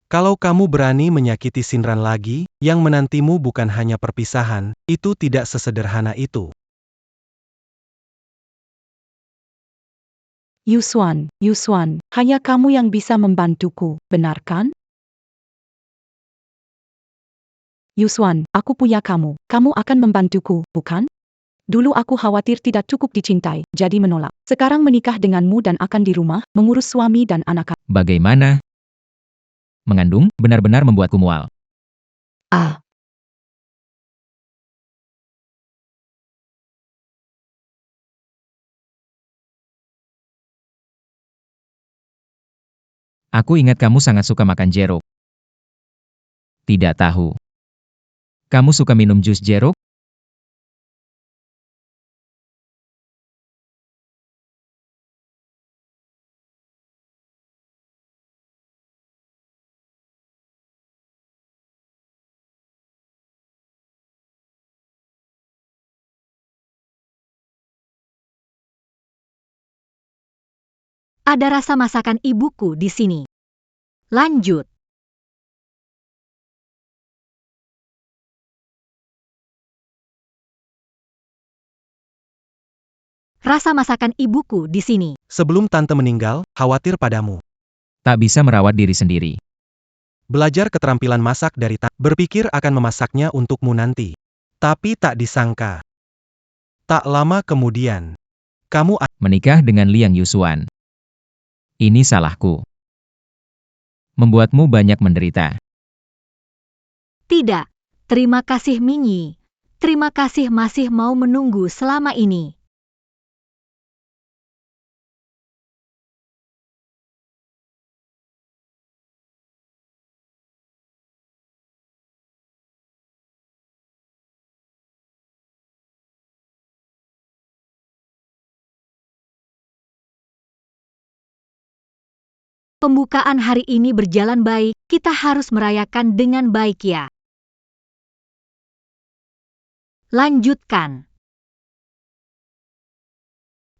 Kalau kamu berani menyakiti Xinran lagi, yang menantimu bukan hanya perpisahan, itu tidak sesederhana itu. Yuswan, hanya kamu yang bisa membantuku, benar kan? Yuswan, aku punya kamu. Kamu akan membantuku, bukan? Dulu aku khawatir tidak cukup dicintai, jadi menolak. Sekarang menikah denganmu dan akan di rumah, mengurus suami dan anak. Bagaimana? Mengandung, benar-benar membuatku mual. Ah, Aku ingat kamu sangat suka makan jeruk. Tidak tahu. Kamu suka minum jus jeruk? ada rasa masakan ibuku di sini. Lanjut. Rasa masakan ibuku di sini. Sebelum tante meninggal, khawatir padamu. Tak bisa merawat diri sendiri. Belajar keterampilan masak dari tante. Berpikir akan memasaknya untukmu nanti. Tapi tak disangka. Tak lama kemudian, kamu Menikah dengan Liang Yusuan. Ini salahku. Membuatmu banyak menderita. Tidak. Terima kasih Minyi. Terima kasih masih mau menunggu selama ini. Pembukaan hari ini berjalan baik, kita harus merayakan dengan baik ya. Lanjutkan.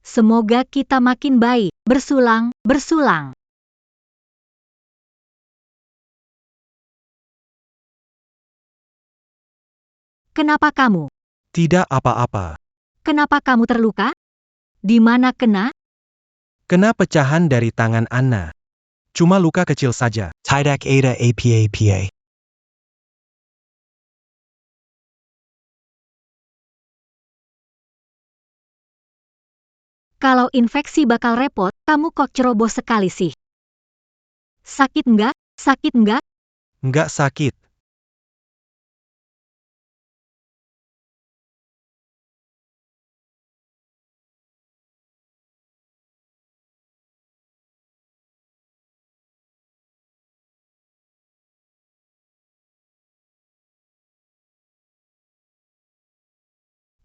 Semoga kita makin baik, bersulang. Kenapa kamu? tidak apa-apa. Kenapa kamu terluka? Di mana kena? Kena pecahan dari tangan Anna. Cuma luka kecil saja. Tidak ada apa-apa. Kalau infeksi bakal repot, kamu kok ceroboh sekali sih. Sakit enggak? Sakit enggak? Nggak sakit.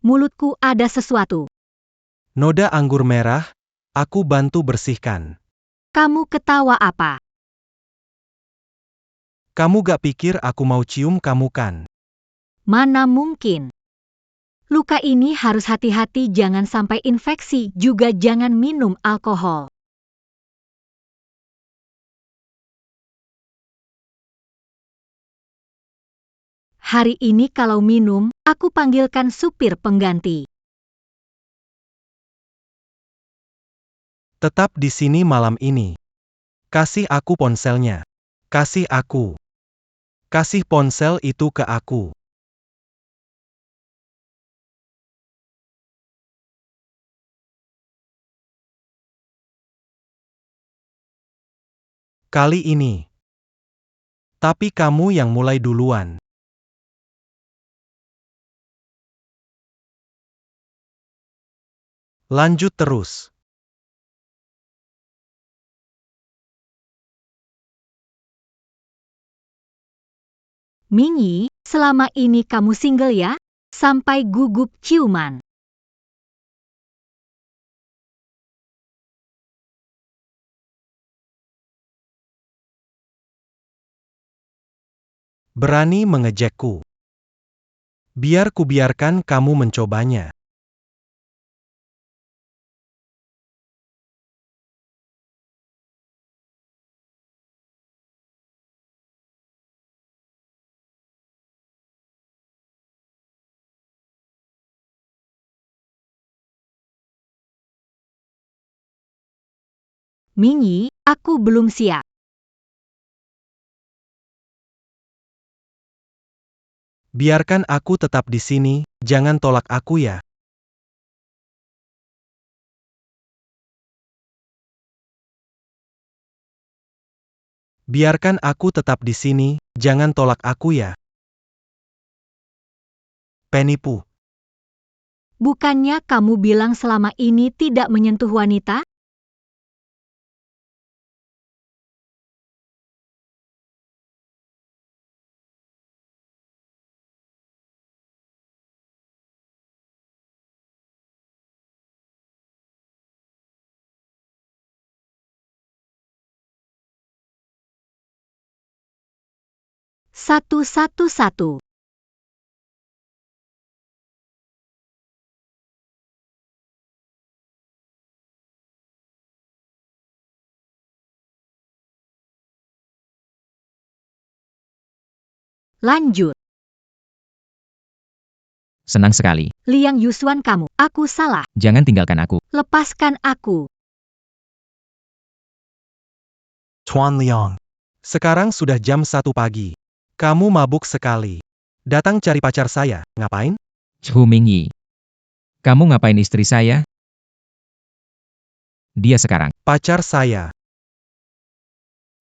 Mulutku ada sesuatu. Noda anggur merah, aku bantu bersihkan. Kamu ketawa apa? Kamu gak pikir aku mau cium kamu kan? Mana mungkin. Luka ini harus hati-hati jangan sampai infeksi, juga jangan minum alkohol. Hari ini kalau minum, aku panggilkan supir pengganti. Tetap di sini malam ini. Kasih aku ponselnya. Kasih aku. Kasih ponsel itu ke aku. Kali ini. Tapi kamu yang mulai duluan. Lanjut terus. Minyi, selama ini kamu single ya? Sampai gugup ciuman. Berani mengejekku. Biar kubiarkan kamu mencobanya. Mingyi, aku belum siap. Biarkan aku tetap di sini, jangan tolak aku ya. Biarkan aku tetap di sini, jangan tolak aku ya. Penipu. Bukannya kamu bilang selama ini tidak menyentuh wanita? Satu. Lanjut. Senang sekali. Liang Yusuan kamu, aku salah. Jangan tinggalkan aku. Lepaskan aku. Tuan Liang. Sekarang sudah jam 1 pagi. Kamu mabuk sekali. Datang cari pacar saya, ngapain? Chu Mingyi. Kamu ngapain istri saya? Dia sekarang. Pacar saya.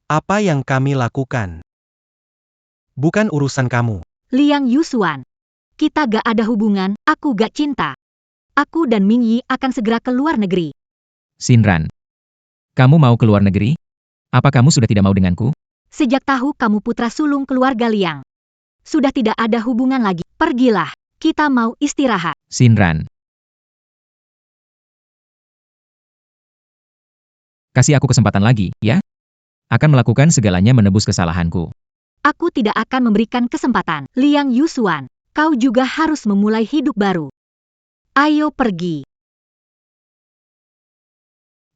Apa yang kami lakukan? Bukan urusan kamu. Liang Yusuan. Kita gak ada hubungan, aku gak cinta. Aku dan Mingyi akan segera ke luar negeri. Xinran. Kamu mau keluar negeri? Apa kamu sudah tidak mau denganku? Sejak tahu kamu putra sulung keluarga Liang. Sudah tidak ada hubungan lagi. Pergilah, kita mau istirahat. Xinran. Kasih aku kesempatan lagi, ya? Akan melakukan segalanya menebus kesalahanku. Aku tidak akan memberikan kesempatan. Liang Yusuan, kau juga harus memulai hidup baru. Ayo pergi.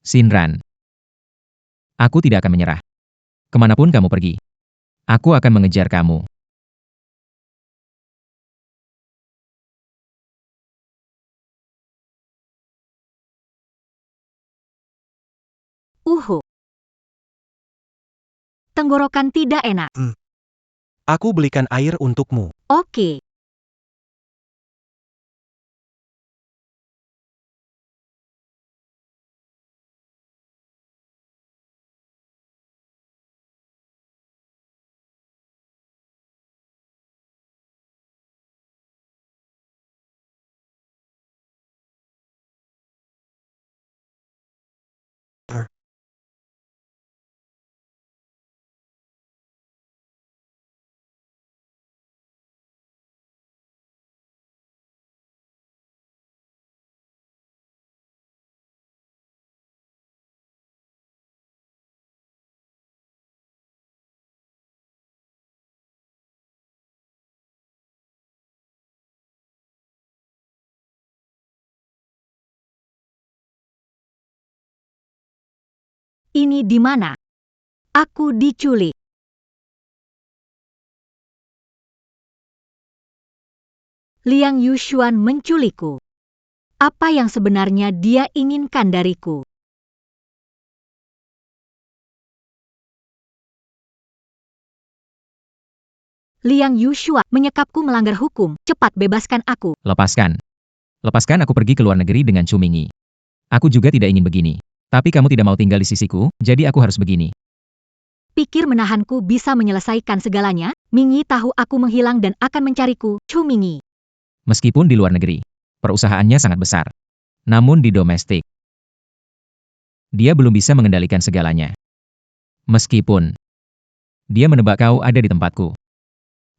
Xinran. Aku tidak akan menyerah. Kemanapun kamu pergi, aku akan mengejar kamu. Tenggorokan tidak enak. Aku belikan air untukmu. Oke. Ini di mana? Aku diculik. Liang Yusuan menculikku. Apa yang sebenarnya dia inginkan dariku? Liang Yusuan menyekapku melanggar hukum. Cepat bebaskan aku. Lepaskan. Lepaskan aku pergi ke luar negeri dengan Chu Mingyi. Aku juga tidak ingin begini. Tapi kamu tidak mau tinggal di sisiku, jadi aku harus begini. Pikir menahanku bisa menyelesaikan segalanya? Mingyi tahu aku menghilang dan akan mencariku. Chu Mingyi. Meskipun di luar negeri, perusahaannya sangat besar. Namun di domestik, dia belum bisa mengendalikan segalanya. Meskipun dia menebak kau ada di tempatku.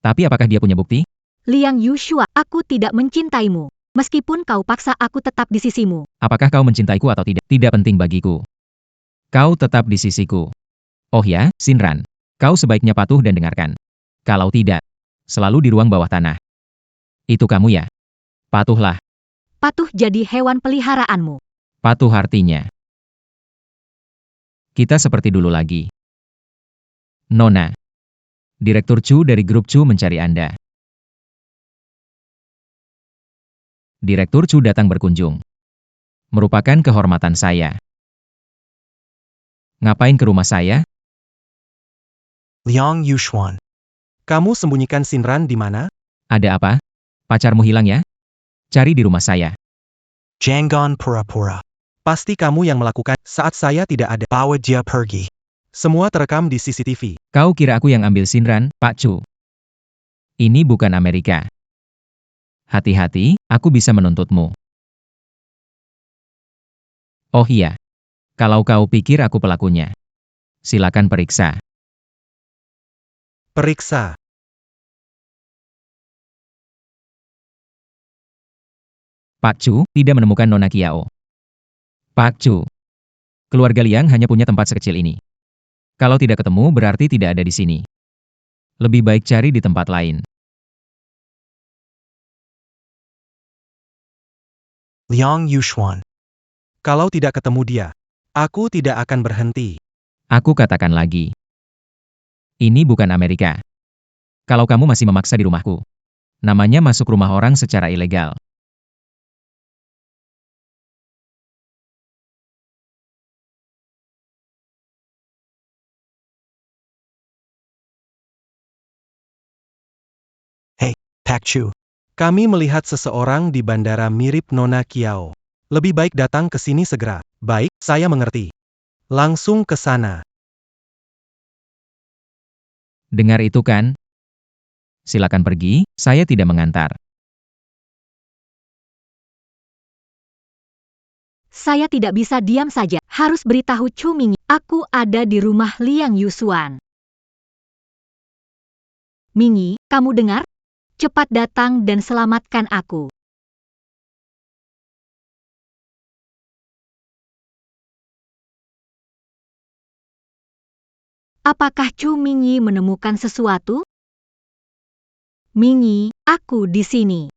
Tapi apakah dia punya bukti? Liang Yusuan, aku tidak mencintaimu. Meskipun kau paksa aku tetap di sisimu. Apakah kau mencintaiku atau tidak? Tidak penting bagiku. Kau tetap di sisiku. Oh ya, Xinran. Kau sebaiknya patuh dan dengarkan. Kalau tidak, selalu di ruang bawah tanah. Itu kamu ya? Patuhlah. Patuh jadi hewan peliharaanmu. Patuh artinya. Kita seperti dulu lagi. Nona. Direktur Chu dari grup Chu mencari Anda. Direktur Chu datang berkunjung. Merupakan kehormatan saya. Ngapain ke rumah saya? Liang Yuxuan. Kamu sembunyikan Xinran di mana? Ada apa? Pacarmu hilang ya? Cari di rumah saya. Janggon pura-pura. Pasti kamu yang melakukan saat saya tidak ada. Bawa dia pergi. Semua terekam di CCTV. Kau kira aku yang ambil Xinran, Pak Chu? Ini bukan Amerika. Hati-hati, aku bisa menuntutmu. Oh iya. Kalau kau pikir aku pelakunya, silakan periksa. Periksa. Pak Chu tidak menemukan Nona Kiao. Pak Chu. Keluarga Liang hanya punya tempat sekecil ini. Kalau tidak ketemu berarti tidak ada di sini. Lebih baik cari di tempat lain. Liang Yuxuan. Kalau tidak ketemu dia, aku tidak akan berhenti. Aku katakan lagi. Ini bukan Amerika. Kalau kamu masih memaksa di rumahku, namanya masuk rumah orang secara ilegal. Pak Chu. Kami melihat seseorang di bandara mirip Nona Kiao. Lebih baik datang ke sini segera. Baik, saya mengerti. Langsung ke sana. Dengar itu kan? Silakan pergi, saya tidak mengantar. Saya tidak bisa diam saja. Harus beritahu Chu Mingyi. Aku ada di rumah Liang Yuxuan. Mingyi, kamu dengar? Cepat datang dan selamatkan aku. Apakah Chu Mingyi menemukan sesuatu? Mingyi, aku di sini.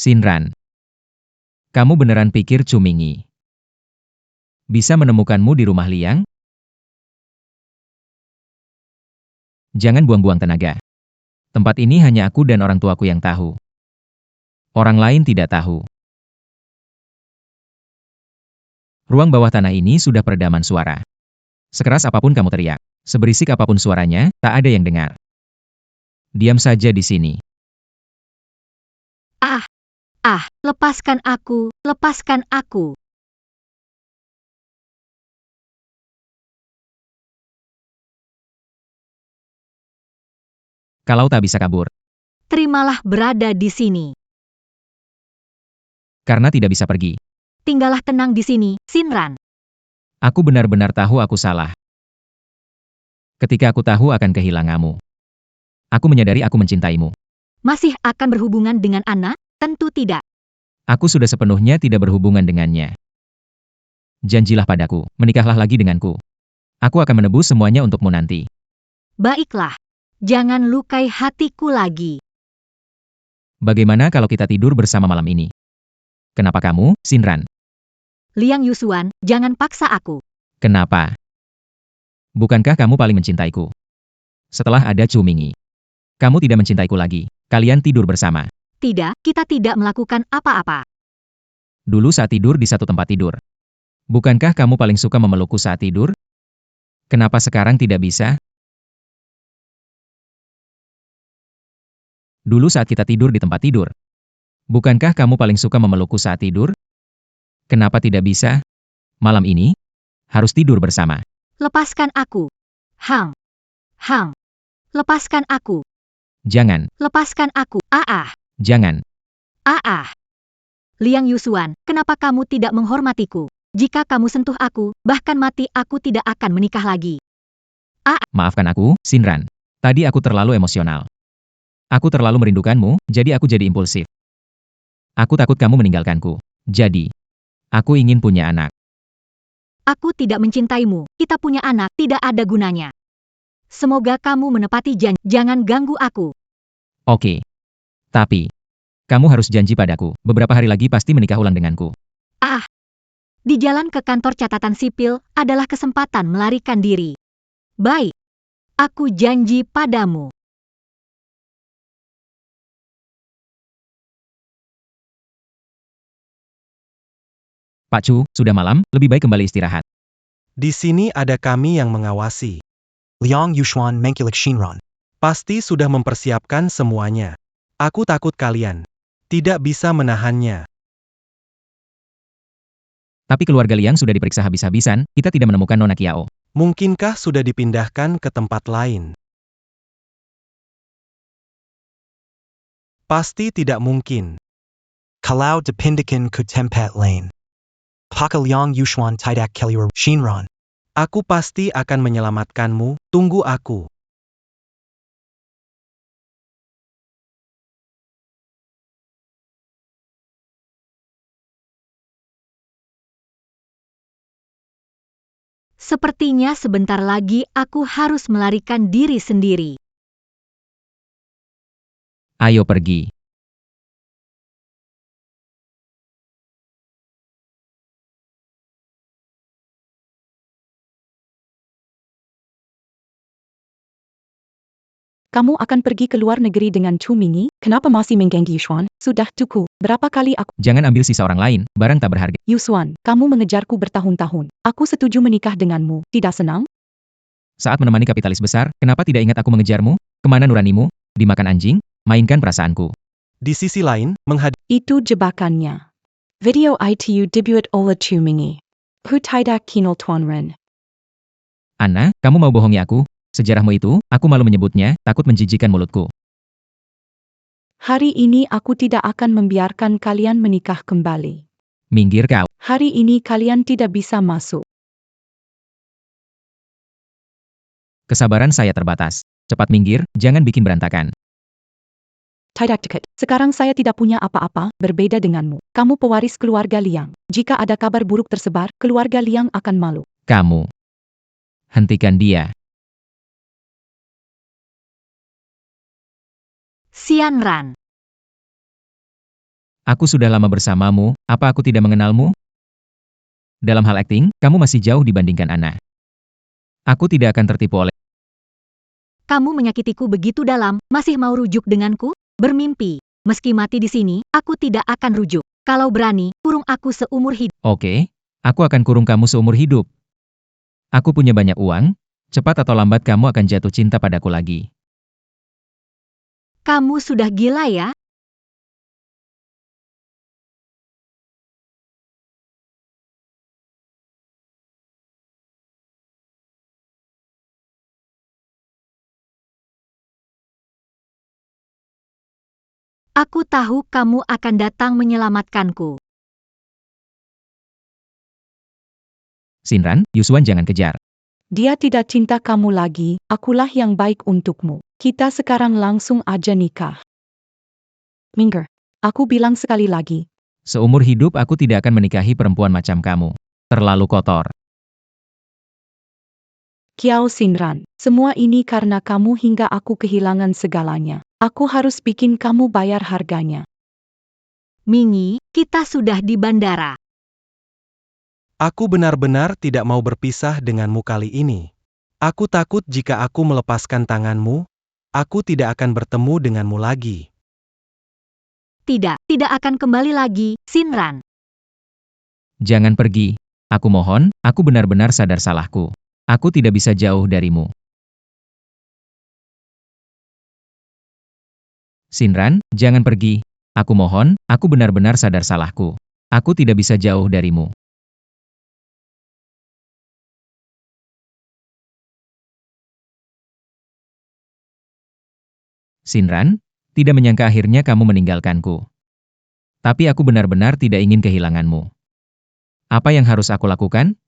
Xinran. Kamu beneran pikir Chu Mingyi bisa menemukanmu di rumah Liang? Jangan buang-buang tenaga. Tempat ini hanya aku dan orang tuaku yang tahu. Orang lain tidak tahu. Ruang bawah tanah ini sudah peredaman suara. Sekeras apapun kamu teriak, seberisik apapun suaranya, tak ada yang dengar. Diam saja di sini. Lepaskan aku, lepaskan aku. Kalau tak bisa kabur, Terimalah berada di sini. karena tidak bisa pergi. Tinggallah tenang di sini, Xinran. Aku benar-benar tahu aku salah. Ketika aku tahu akan kehilanganmu. Aku menyadari aku mencintaimu. Masih akan berhubungan dengan Anna? Tentu tidak. Aku sudah sepenuhnya tidak berhubungan dengannya. Janjilah padaku, menikahlah lagi denganku. Aku akan menebus semuanya untukmu nanti. Baiklah. Jangan lukai hatiku lagi. Bagaimana kalau kita tidur bersama malam ini? Kenapa kamu, Xinran? Liang Yuxuan, jangan paksa aku. Kenapa? Bukankah kamu paling mencintaiku? Setelah ada Chu Mingyi. Kamu tidak mencintaiku lagi. Kalian tidur bersama. Tidak, kita tidak melakukan apa-apa. Dulu saat tidur di satu tempat tidur. Bukankah kamu paling suka memelukku saat tidur? Kenapa sekarang tidak bisa? Dulu saat kita tidur di tempat tidur. Bukankah kamu paling suka memelukku saat tidur? Kenapa tidak bisa? Malam ini, harus tidur bersama. Lepaskan aku. Hang. Lepaskan aku. Jangan, Lepaskan aku. jangan. Liang Yuxuan, kenapa kamu tidak menghormatiku? Jika kamu sentuh aku, bahkan mati aku tidak akan menikah lagi. Maafkan aku, Xinran. Tadi aku terlalu emosional. Aku terlalu merindukanmu, jadi aku jadi impulsif. Aku takut kamu meninggalkanku. Jadi, aku ingin punya anak. Aku tidak mencintaimu. Kita punya anak, tidak ada gunanya. Semoga kamu menepati janji. Jangan ganggu aku. Oke. Tapi, kamu harus janji padaku, beberapa hari lagi pasti menikah ulang denganku. Ah, di jalan ke kantor catatan sipil adalah kesempatan melarikan diri. Baik, aku janji padamu. Pak Chu, sudah malam, lebih baik kembali istirahat. Di sini ada kami yang mengawasi. Liang Yushuan Mengkilik Shinran. Pasti sudah mempersiapkan semuanya. Aku takut kalian tidak bisa menahannya. Tapi keluarga Liang sudah diperiksa habis-habisan, kita tidak menemukan Nona Kiao. Mungkinkah sudah dipindahkan ke tempat lain? Pasti tidak mungkin. Kalau dipindakan ke tempat lain. Paka Liang Yushuan Tidak Keliru Shinran. Aku pasti akan menyelamatkanmu, tunggu aku. Sepertinya sebentar lagi aku harus melarikan diri sendiri. Ayo pergi. Kamu akan pergi ke luar negeri dengan Chu Mingyi? Kenapa masih mengganggu Yushuan? Sudah cukup. Berapa kali aku... Jangan ambil sisa orang lain, barang tak berharga. Yushuan, kamu mengejarku bertahun-tahun. Aku setuju menikah denganmu. Tidak senang? Saat menemani kapitalis besar, kenapa tidak ingat aku mengejarmu? Kemana nuranimu? Dimakan anjing? Mainkan perasaanku. Di sisi lain, Itu jebakannya. Video itu dibuat oleh Chu Mingyi. Hu tidak kinol Tuan Ren. Anna, kamu mau bohongi aku? Sejarahmu itu, aku malu menyebutnya, takut menjijikan mulutku. Hari ini aku tidak akan membiarkan kalian menikah kembali. Minggir kau. Hari ini kalian tidak bisa masuk. Kesabaran saya terbatas. Cepat minggir, jangan bikin berantakan. Tidak dekat. Sekarang saya tidak punya apa-apa, berbeda denganmu. Kamu pewaris keluarga Liang. Jika ada kabar buruk tersebar, keluarga Liang akan malu. Kamu. Hentikan dia. Xian Ran. Aku sudah lama bersamamu, apa aku tidak mengenalmu? Dalam hal akting, kamu masih jauh dibandingkan Anna. Aku tidak akan tertipu oleh... Kamu menyakitiku begitu dalam, masih mau rujuk denganku? Bermimpi. Meski mati di sini, aku tidak akan rujuk. Kalau berani, kurung aku seumur hidup. Oke, aku akan kurung kamu seumur hidup. Aku punya banyak uang, cepat atau lambat kamu akan jatuh cinta padaku lagi. Kamu sudah gila ya? Aku tahu kamu akan datang menyelamatkanku. Shinran, Yushuan jangan kejar. Dia tidak cinta kamu lagi, akulah yang baik untukmu. Kita sekarang langsung aja nikah. Minggir. Aku bilang sekali lagi. Seumur hidup aku tidak akan menikahi perempuan macam kamu. Terlalu kotor. Kiao Shinran, semua ini karena kamu hingga aku kehilangan segalanya. Aku harus bikin kamu bayar harganya. Mingyi, kita sudah di bandara. aku benar-benar tidak mau berpisah denganmu kali ini. Aku takut jika aku melepaskan tanganmu, aku tidak akan bertemu denganmu lagi. Tidak akan kembali lagi, Shinran. Jangan pergi. Aku mohon, aku benar-benar sadar salahku. Aku tidak bisa jauh darimu. Shinran, jangan pergi. Aku mohon, aku benar-benar sadar salahku. Aku tidak bisa jauh darimu. Shinran, tidak menyangka akhirnya kamu meninggalkanku. Tapi aku benar-benar tidak ingin kehilanganmu. Apa yang harus aku lakukan?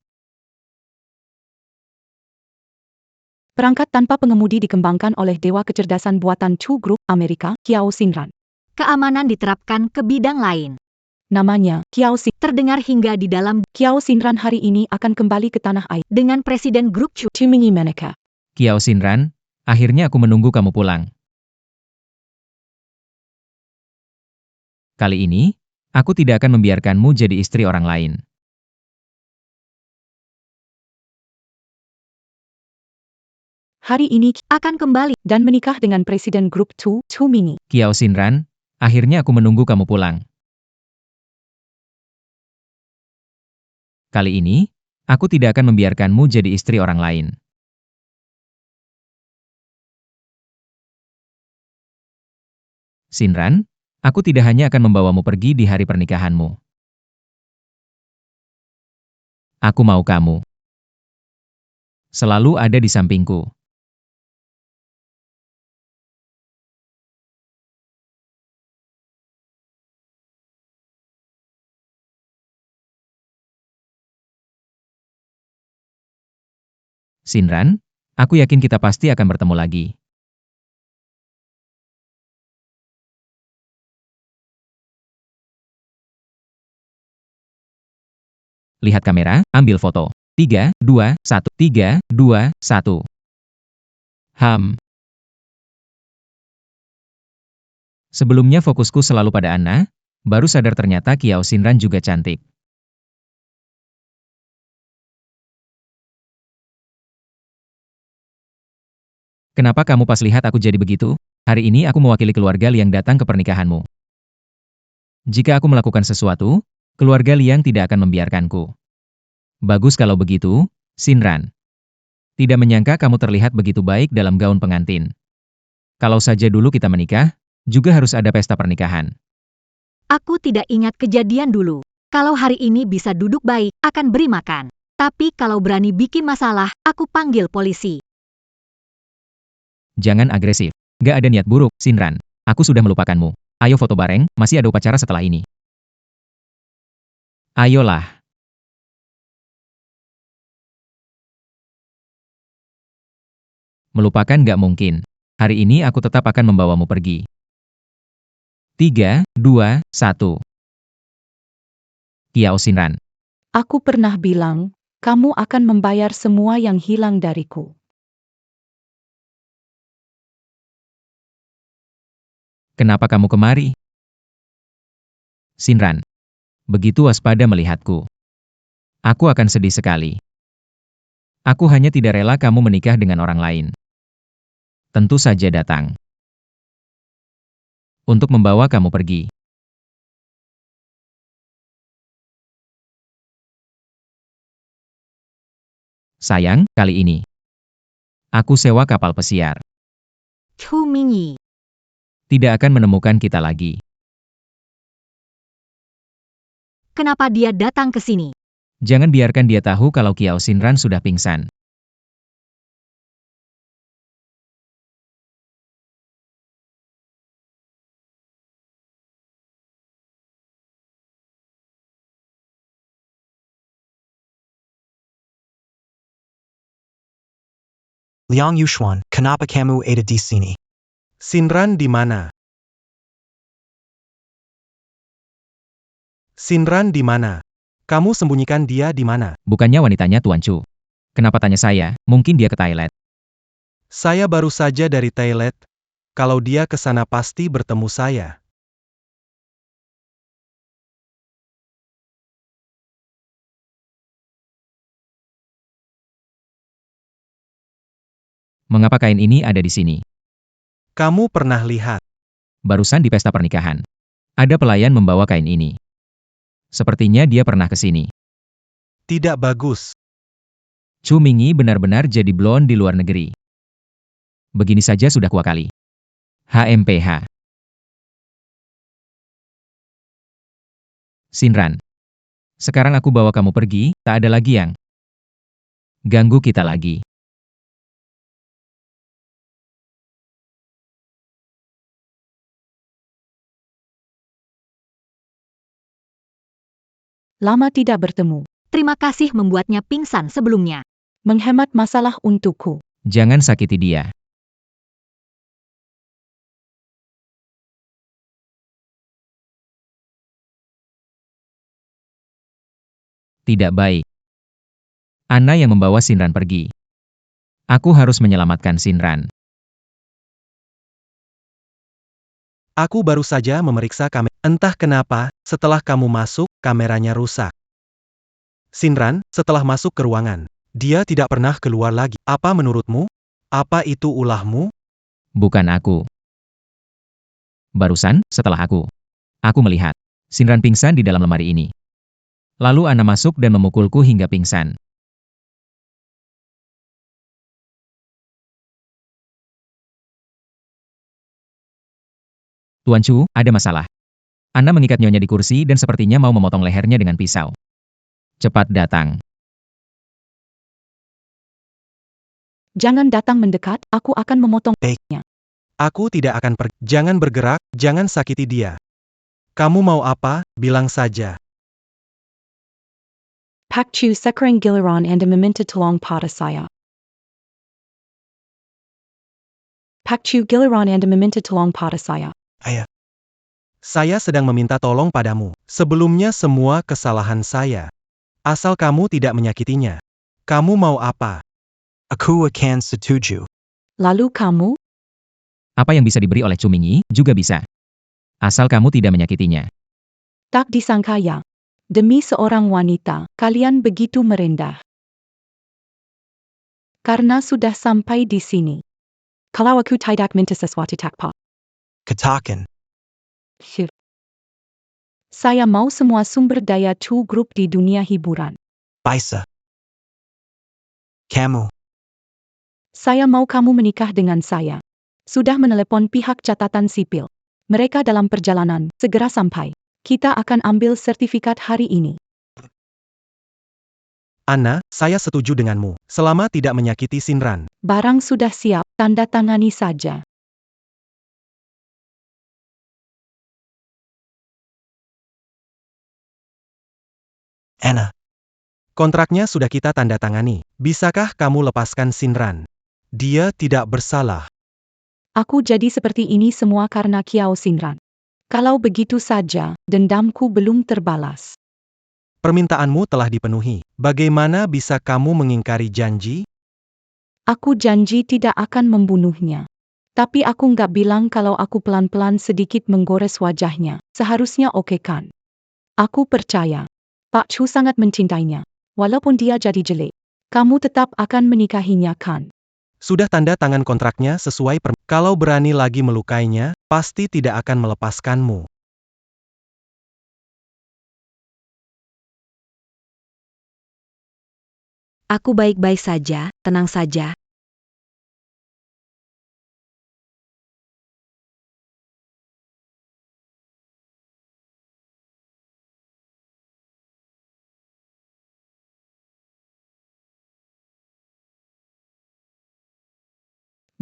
Perangkat tanpa pengemudi dikembangkan oleh Dewa Kecerdasan Buatan Chu Group Amerika, Kiao Shinran. Keamanan diterapkan ke bidang lain. Namanya, Kiao Shinran. Terdengar hingga di dalam Kiao Shinran hari ini akan kembali ke tanah air. dengan Presiden Grup Chu. Chu Mingyi Maneka. Kiao Shinran, akhirnya aku menunggu kamu pulang. Kali ini, aku tidak akan membiarkanmu jadi istri orang lain. Hari ini Akan kembali. dan menikah dengan Presiden Grup Chu Mingyi. Kiao Shinran, akhirnya aku menunggu kamu pulang. Kali ini, aku tidak akan membiarkanmu jadi istri orang lain. Shinran, aku tidak hanya akan membawamu pergi di hari pernikahanmu. Aku mau kamu selalu ada di sampingku. Shinran, aku yakin kita pasti akan bertemu lagi. Lihat kamera, ambil foto. 3, 2, 1, 3, 2, 1. Sebelumnya fokusku selalu pada Anna, baru sadar ternyata Kiao Shinran juga cantik. Kenapa kamu pas lihat aku jadi begitu? Hari ini aku mewakili keluarga Liang datang ke pernikahanmu. Jika aku melakukan sesuatu, keluarga Liang tidak akan membiarkanku. Bagus kalau begitu, Shinran. Tidak menyangka kamu terlihat begitu baik dalam gaun pengantin. Kalau saja dulu kita menikah, juga harus ada pesta pernikahan. Aku tidak ingat kejadian dulu. Kalau hari ini bisa duduk baik, akan beri makan. Tapi kalau berani bikin masalah, aku panggil polisi. Jangan agresif. Gak ada niat buruk, Shinran. Aku sudah melupakanmu. Ayo foto bareng, masih ada upacara setelah ini. Ayolah. Melupakan gak mungkin. Hari ini aku tetap akan membawamu pergi. 3, 2, 1. Kiao Shinran. Aku pernah bilang, kamu akan membayar semua yang hilang dariku. Kenapa kamu kemari? Shinran. Begitu waspada melihatku. Aku akan sedih sekali. Aku hanya tidak rela kamu menikah dengan orang lain. Tentu saja datang. Untuk membawa kamu pergi. Sayang, kali ini. Aku sewa kapal pesiar. Chu Mingyi. Tidak akan menemukan kita lagi. Kenapa dia datang ke sini? Jangan biarkan dia tahu kalau Kiao Shinran sudah pingsan. Liang Yuxuan, kenapa kamu ada di sini? Shinran di mana? Shinran di mana? Kamu sembunyikan dia di mana? Bukannya wanitanya Tuan Chu. Kenapa tanya saya? Mungkin dia ke toilet. Saya baru saja dari toilet. Kalau dia ke sana pasti bertemu saya. Mengapa kain ini ada di sini? Kamu pernah lihat? Barusan di pesta pernikahan. Ada pelayan membawa kain ini. Sepertinya dia pernah ke sini. Tidak bagus. Chu Mingyi benar-benar jadi blon di luar negeri. Begini saja sudah kuat kali. HMPH. Shinran. Sekarang aku bawa kamu pergi, tak ada lagi yang ganggu kita lagi. Lama tidak bertemu. Terima kasih membuatnya pingsan sebelumnya. Menghemat masalah untukku. Jangan sakiti dia. Tidak baik. Anna yang membawa Shinran pergi. Aku harus menyelamatkan Shinran. Aku baru saja memeriksa kamera. Entah kenapa, setelah kamu masuk, kameranya rusak. Shinran, setelah masuk ke ruangan, dia tidak pernah keluar lagi. Apa menurutmu? Apa itu ulahmu? Bukan aku. Barusan, setelah aku melihat Shinran pingsan di dalam lemari ini. Lalu Anna masuk dan memukulku hingga pingsan. Tuan Chu, ada masalah. Anna mengikat nyonya di kursi dan sepertinya mau memotong lehernya dengan pisau. Cepat datang. Jangan datang mendekat, aku akan memotong. Aku tidak akan pergi. Jangan bergerak, jangan sakiti dia. Kamu mau apa? Bilang saja. Pak Chu sekarang giliran Anda meminta tolong pada saya. Pak Chu giliran Anda meminta tolong pada saya. Ayah. Saya sedang meminta tolong padamu. Sebelumnya semua kesalahan saya. Asal kamu tidak menyakitinya. Kamu mau apa? Aku akan setuju. Lalu kamu? Apa yang bisa diberi oleh Chu Mingyi, juga bisa. Asal kamu tidak menyakitinya. Tak disangka ya. Demi seorang wanita, kalian begitu merendah. Karena sudah sampai di sini. Kalau aku tidak minta sesuatu tak apa. Katakan. Saya mau semua sumber daya Chu Group di dunia hiburan. Bisa. Kamu. Saya mau kamu menikah dengan saya. Sudah menelepon pihak catatan sipil. Mereka dalam perjalanan, segera sampai. Kita akan ambil sertifikat hari ini. Anna, saya setuju denganmu. Selama tidak menyakiti Shinran. Barang sudah siap, tanda tangani saja. Anna. Kontraknya sudah kita tanda tangani. Bisakah kamu lepaskan Shinran? Dia tidak bersalah. Aku jadi seperti ini semua karena Kiao Shinran. Kalau begitu saja, dendamku belum terbalas. Permintaanmu telah dipenuhi. Bagaimana bisa kamu mengingkari janji? Aku janji tidak akan membunuhnya. Tapi aku nggak bilang kalau aku pelan-pelan sedikit menggores wajahnya. Seharusnya oke kan? Aku percaya. Pak Chu sangat mencintainya. Walaupun dia jadi jelek. Kamu tetap akan menikahinya kan? Sudah tanda tangan kontraknya sesuai Kalau berani lagi melukainya, pasti tidak akan melepaskanmu. Aku baik-baik saja, tenang saja.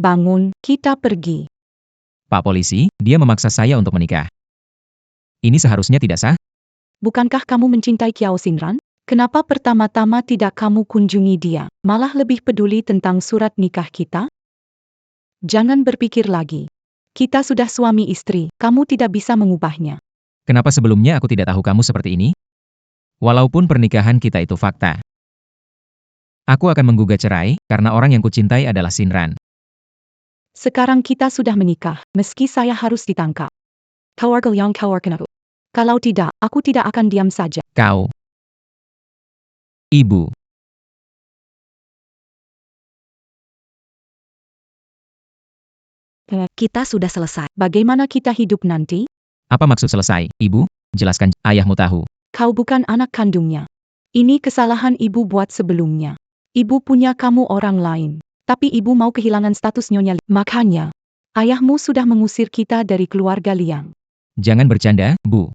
Bangun, kita pergi. Pak polisi, dia memaksa saya untuk menikah. Ini seharusnya tidak sah? Bukankah kamu mencintai Kiao Shinran? Kenapa pertama-tama tidak kamu kunjungi dia, malah lebih peduli tentang surat nikah kita? Jangan berpikir lagi. Kita sudah suami istri, kamu tidak bisa mengubahnya. Kenapa sebelumnya aku tidak tahu kamu seperti ini? Walaupun pernikahan kita itu fakta. Aku akan menggugat cerai, karena orang yang kucintai adalah Shinran. Sekarang kita sudah menikah, meski saya harus ditangkap. Keluarga yang keluarkan aku. Kalau tidak, aku tidak akan diam saja. Kau. Ibu. Kita sudah selesai. Bagaimana kita hidup nanti? Apa maksud selesai, Ibu? Jelaskan, ayahmu tahu. Kau bukan anak kandungnya. Ini kesalahan ibu buat sebelumnya. Ibu punya kamu orang lain. Tapi ibu mau kehilangan status nyonya. Makanya, ayahmu sudah mengusir kita dari keluarga Liang. Jangan bercanda, Bu.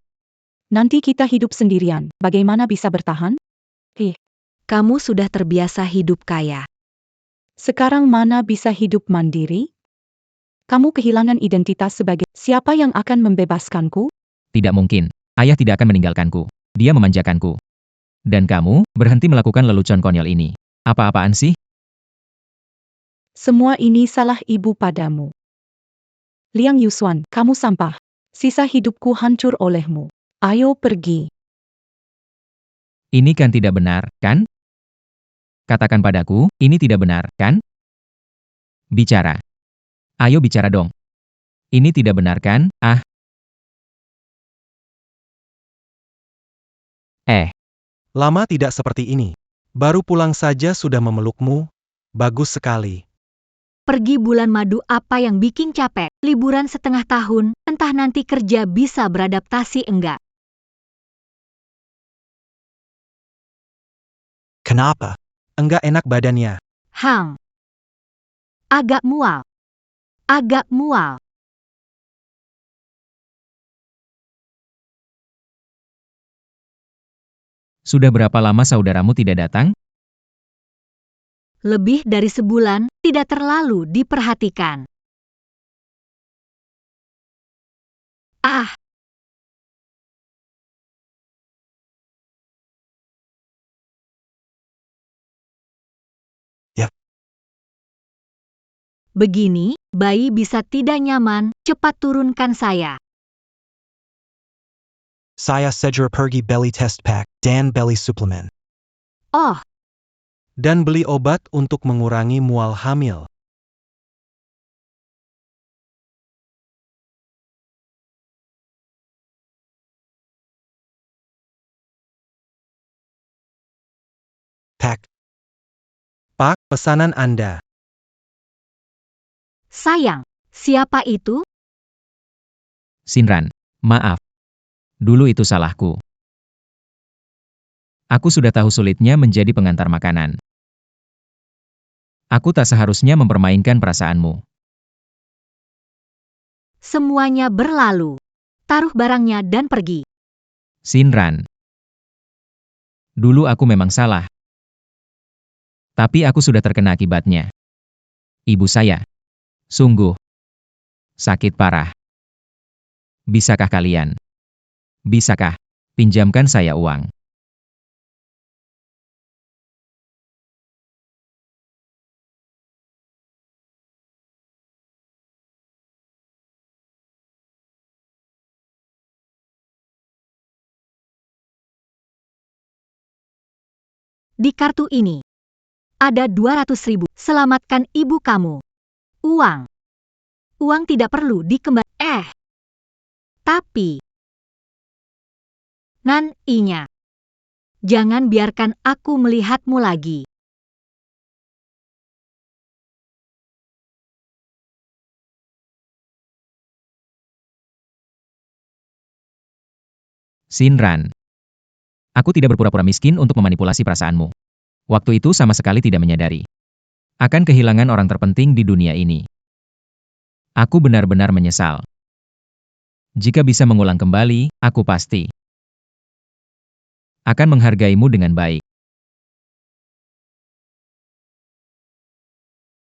Nanti kita hidup sendirian. Bagaimana bisa bertahan? Kamu sudah terbiasa hidup kaya. Sekarang mana bisa hidup mandiri? Kamu kehilangan identitas sebagai siapa yang akan membebaskanku? Tidak mungkin. Ayah tidak akan meninggalkanku. Dia memanjakanku. Dan kamu, berhenti melakukan lelucon konyol ini. Apa-apaan sih? Semua ini salah ibu padamu. Liang Yusuan, kamu sampah. Sisa hidupku hancur olehmu. Ayo pergi. Ini kan tidak benar, kan? Katakan padaku, ini tidak benar, kan? Bicara. Ayo bicara dong. Ini tidak benar kan? Ah. Lama tidak seperti ini. Baru pulang saja sudah memelukmu. Bagus sekali. Pergi bulan madu apa yang bikin capek? Liburan setengah tahun, entah nanti kerja bisa beradaptasi enggak. Kenapa? Enggak enak badannya. Agak mual. Agak mual. Sudah berapa lama saudaramu tidak datang? Lebih dari sebulan, tidak terlalu diperhatikan. Ah, Yap. begini, bayi bisa tidak nyaman, cepat turunkan saya. Saya segera pergi belly test pack, dan belly supplement. Oh, Dan beli obat untuk mengurangi mual hamil. Pack. Pak, pesanan Anda. sayang. Siapa itu? Shinran, maaf. Dulu itu salahku. Aku sudah tahu sulitnya menjadi pengantar makanan. Aku tak seharusnya mempermainkan perasaanmu. Semuanya berlalu. Taruh barangnya dan pergi. Shinran. Dulu aku memang salah. Tapi aku sudah terkena akibatnya. Ibu saya. Sungguh. Sakit parah. Bisakah kalian? Bisakah pinjamkan saya uang? Di kartu ini. Ada 200.000. Selamatkan ibu kamu. Uang. Uang tidak perlu dikembalikan. Tapi. Nan-inya. Jangan biarkan aku melihatmu lagi. Shinran. Aku tidak berpura-pura miskin untuk memanipulasi perasaanmu. Waktu itu sama sekali tidak menyadari. Akan kehilangan orang terpenting di dunia ini. Aku benar-benar menyesal. Jika bisa mengulang kembali, aku pasti akan menghargaimu dengan baik.